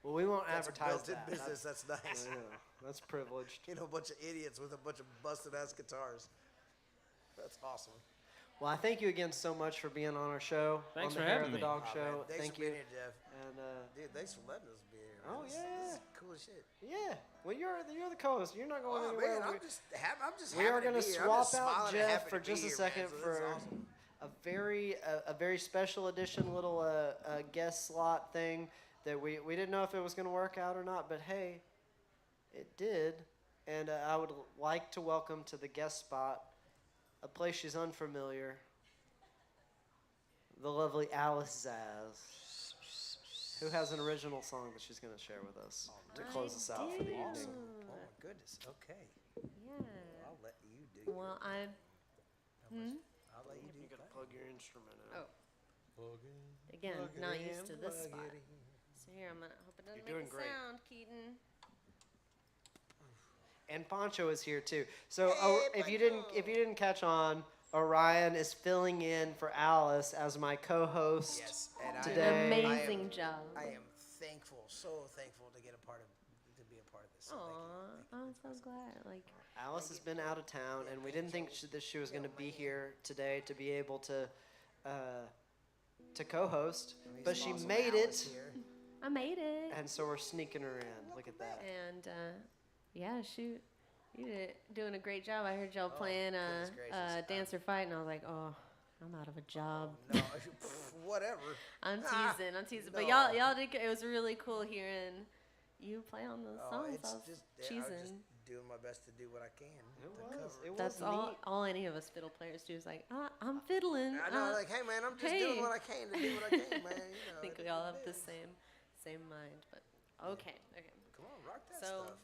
Well, we won't That's a advertise built-in that. business. That's nice. Yeah, that's privileged. You know, a bunch of idiots with a bunch of busted-ass guitars. That's awesome. Well, I thank you again so much for being on our show. Thanks on for the Hair having of the me. Dog Aw, Show. man, thanks Thank for you. being here, Jeff. And Dude, thanks for letting us be here. Oh, man. This yeah. is cool as shit. yeah, well, you're the co-host. You're not going Oh, anywhere. man, We- I'm just We are happy going to be here. I'm swap just out smiling and Jeff happy for to be just a here, second man, so this for is awesome. a very special edition little guest slot thing that we didn't know if it was going to work out or not, but hey, it did. And I would like to welcome to the guest spot a place she's unfamiliar, the lovely Alice Zaz, who has an original song that she's going to share with us to close us out for the evening. Awesome. Oh, my goodness. Okay. Yeah. I'll let you do Well, I. I'll let you do You got to plug your instrument in. Oh. Again, not used to this spot. So here, I'm gonna hope it doesn't You're make doing a great. sound, Keaton. And Poncho is here too. So Hey, if you didn't catch on, Orion is filling in for Alice as my co-host. Yes, and Did Today- an amazing job. I am thankful, so thankful to get a part of, to be a part of this. So Aw, I'm so glad. Like, Alice has been out of town, and we didn't think that she was going to be here today to be able to co-host, thank you. but she Awesome made Alice it, here. I made it. and so we're sneaking her in. Look at that. And yeah, shoot, you doing a great job. I heard y'all playing goodness gracious. Dance or Fight, and I was like, oh, I'm out of a job. No, whatever. I'm teasing. But no. y'all did. It was really cool hearing you play on those songs. It's I was just, cheesing. I'm just doing my best to do what I can. That's all any of us fiddle players do is like, I'm fiddling. I know, like, hey man, I'm just doing what I can to do what I can, man. You know, I think we all have the same mind, but okay. Come on, rock that So, stuff.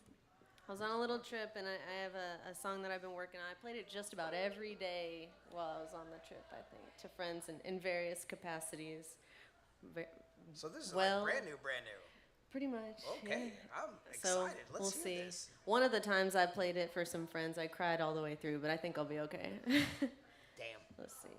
I was on a little trip, and I have a song that I've been working on. I played it just about every day while I was on the trip, I think, to friends in various capacities. So this is well, like brand new. Pretty much. Okay, Yeah. I'm So excited. Let's we'll hear see. this. One of the times I played it for some friends, I cried all the way through, but I think I'll be okay. Damn. Let's see.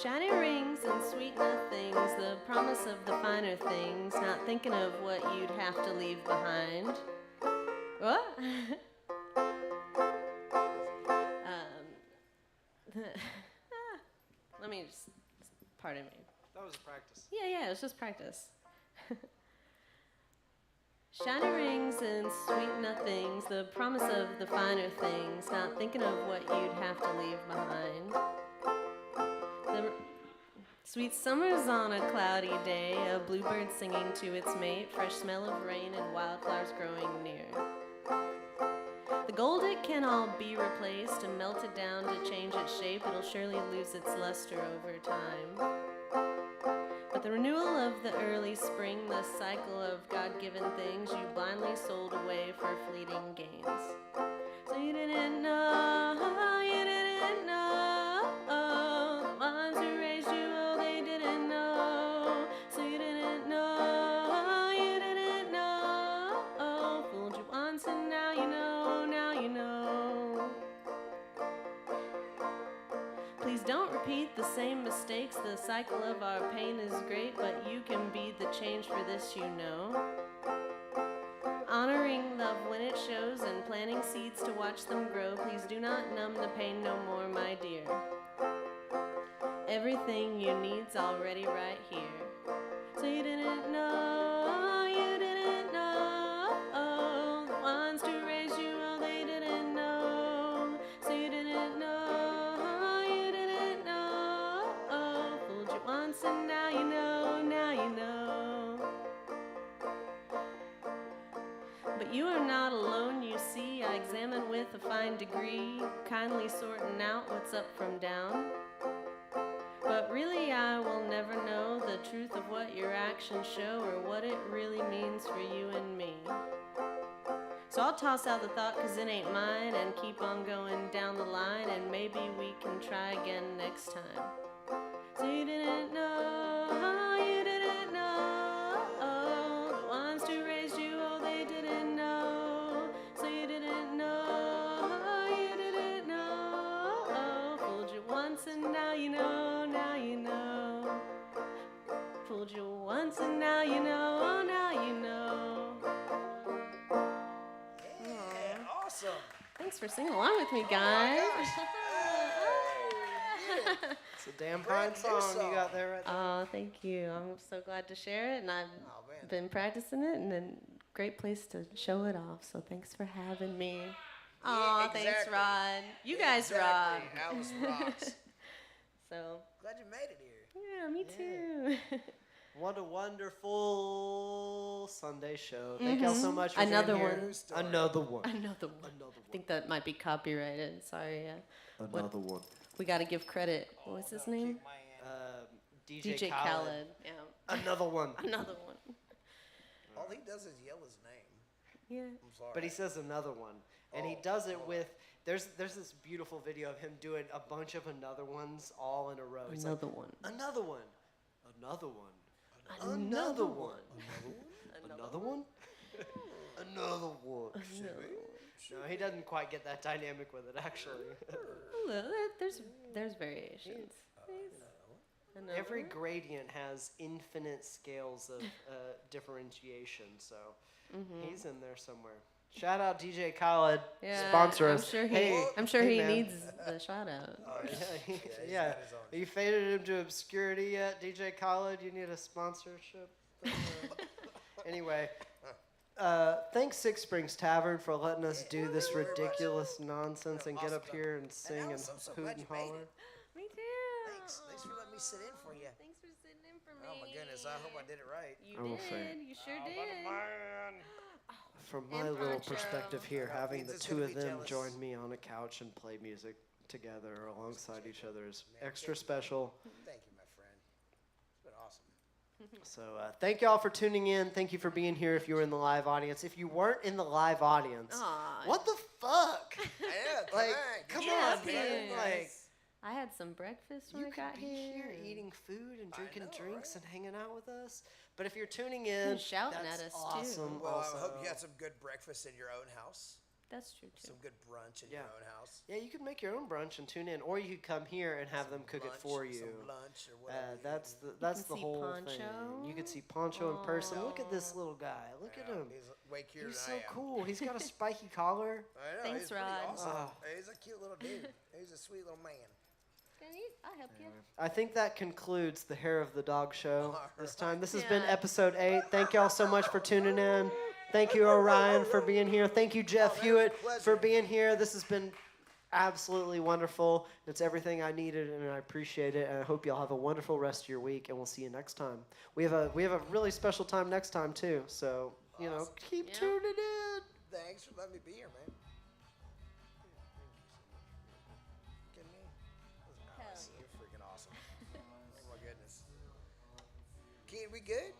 Shiny rings and sweet nothings, the promise of the finer things, not thinking of what you'd have to leave behind. What? Let me just, pardon me. That was practice. Yeah, it was just practice. Shiny rings and sweet nothings, the promise of the finer things, not thinking of what you'd have to leave behind. The sweet summer's on a cloudy day, a bluebird singing to its mate, fresh smell of rain and wildflowers growing near. The gold, it can all be replaced and melted down to change its shape. It'll surely lose its luster over time. But the renewal of the early spring, the cycle of God-given things you blindly sold away for fleeting gains. So you didn't know, the ones who raised you, oh, they didn't know. So you didn't know, fooled you once and now you know. Please don't repeat the same mistakes. The cycle of our pain is great, but you can be the change for this, you know. Honoring love when it shows and planting seeds to watch them grow. Please do not numb the pain no more, my dear. Everything you need's already right here. So you didn't know, the ones who raised you, oh, they didn't know. So you didn't know, fooled you once and now you know. But you are not alone, you see. I examine with a fine degree, kindly sorting out what's up from down. But really I will never know the truth of what your actions show or what it really means for you and me. So I'll toss out the thought 'cause it ain't mine and keep on going down the line and maybe we can try again next time. So you didn't know, the ones who raised you, oh, they didn't know. So you didn't know, fooled you once and now you know. Fooled you once and now you know, Yeah, awesome. Thanks for singing along with me, guys. It's a damn fine song you got there right there. Oh, thank you. I'm so glad to share it, and I've been practicing it, and then great place to show it off. So thanks for having me. Oh, Yeah, thanks, exactly. Rod. You guys rock. Alice rocks. So Glad you made it here. yeah, me too. What a wonderful Sunday show. Thank y'all so much for Another being here. one. Another one. Another one. I think that might be copyrighted. Sorry. Another one. We got to give credit. What's his name? DJ Khaled. Khaled. Yeah. Another one. Another one. All he does is yell his name. Yeah. I'm sorry. But he says another one. And he does it with, there's this beautiful video of him doing a bunch of another ones all in a row. It's Another like, one. Another one. Another one. Another one. Another one? Another one. No, he doesn't quite get that dynamic with it, actually. There's variations. Another Every one? gradient has infinite scales of differentiation, so he's in there somewhere. Shout out DJ Khaled, sponsor us. I'm sure he man. needs the shout out. Yeah, you faded him to obscurity yet, DJ Khaled? You need a sponsorship? Anyway, thanks Six Springs Tavern for letting us do this ridiculous nonsense and get up here and sing and Allison, I'm so hoot glad and you made holler. Me too. Thanks for letting me sit in for you. Thanks for sitting in for me. Oh my goodness, I hope I did it right. You I will did. say. You sure did. From my And little Poncho. perspective here, having the Pizza's two gonna of be them jealous. join me on a couch and play music together alongside each other is extra special. Thank you, my friend. It's been awesome. So thank y'all for tuning in. Thank you for being here if you were in the live audience. If you weren't in the live audience, Aw. what the fuck? Yeah, Like, come come Get on, up man. here. Like, I had some breakfast when you I got could be here. here eating food and drinking know, drinks right? and hanging out with us. But if you're tuning in, shouting that's at us, too. awesome. Well, also. I hope you got some good breakfast in your own house. That's true too. Some good brunch in Yeah. your own house. Yeah, you could make your own brunch and tune in, or you could come here and have them cook it Lunch, for you. Some lunch or whatever. That's can the see whole Poncho. thing. You could see Poncho in person. Look at this little guy. Look at him. He's way cuter He's than so I am. cool. He's got a spiky collar. I know. Thanks, he's pretty Rod. awesome. Oh. He's a cute little dude. He's a sweet little man. I'll help you. I think that concludes the Hair of the Dog show this time. This has been Yeah. episode 8. Thank y'all so much for tuning in. Thank you, Orion, for being here. Thank you, Jeff man, Hewitt, it's a pleasure. for being here. This has been absolutely wonderful. It's everything I needed, and I appreciate it. And I hope y'all have a wonderful rest of your week, and we'll see you next time. We have a really special time next time too. So keep Yeah. tuning in. Thanks for letting me be here, man. Kidding me? Hell You're freaking awesome. Oh my goodness. Kid, we good?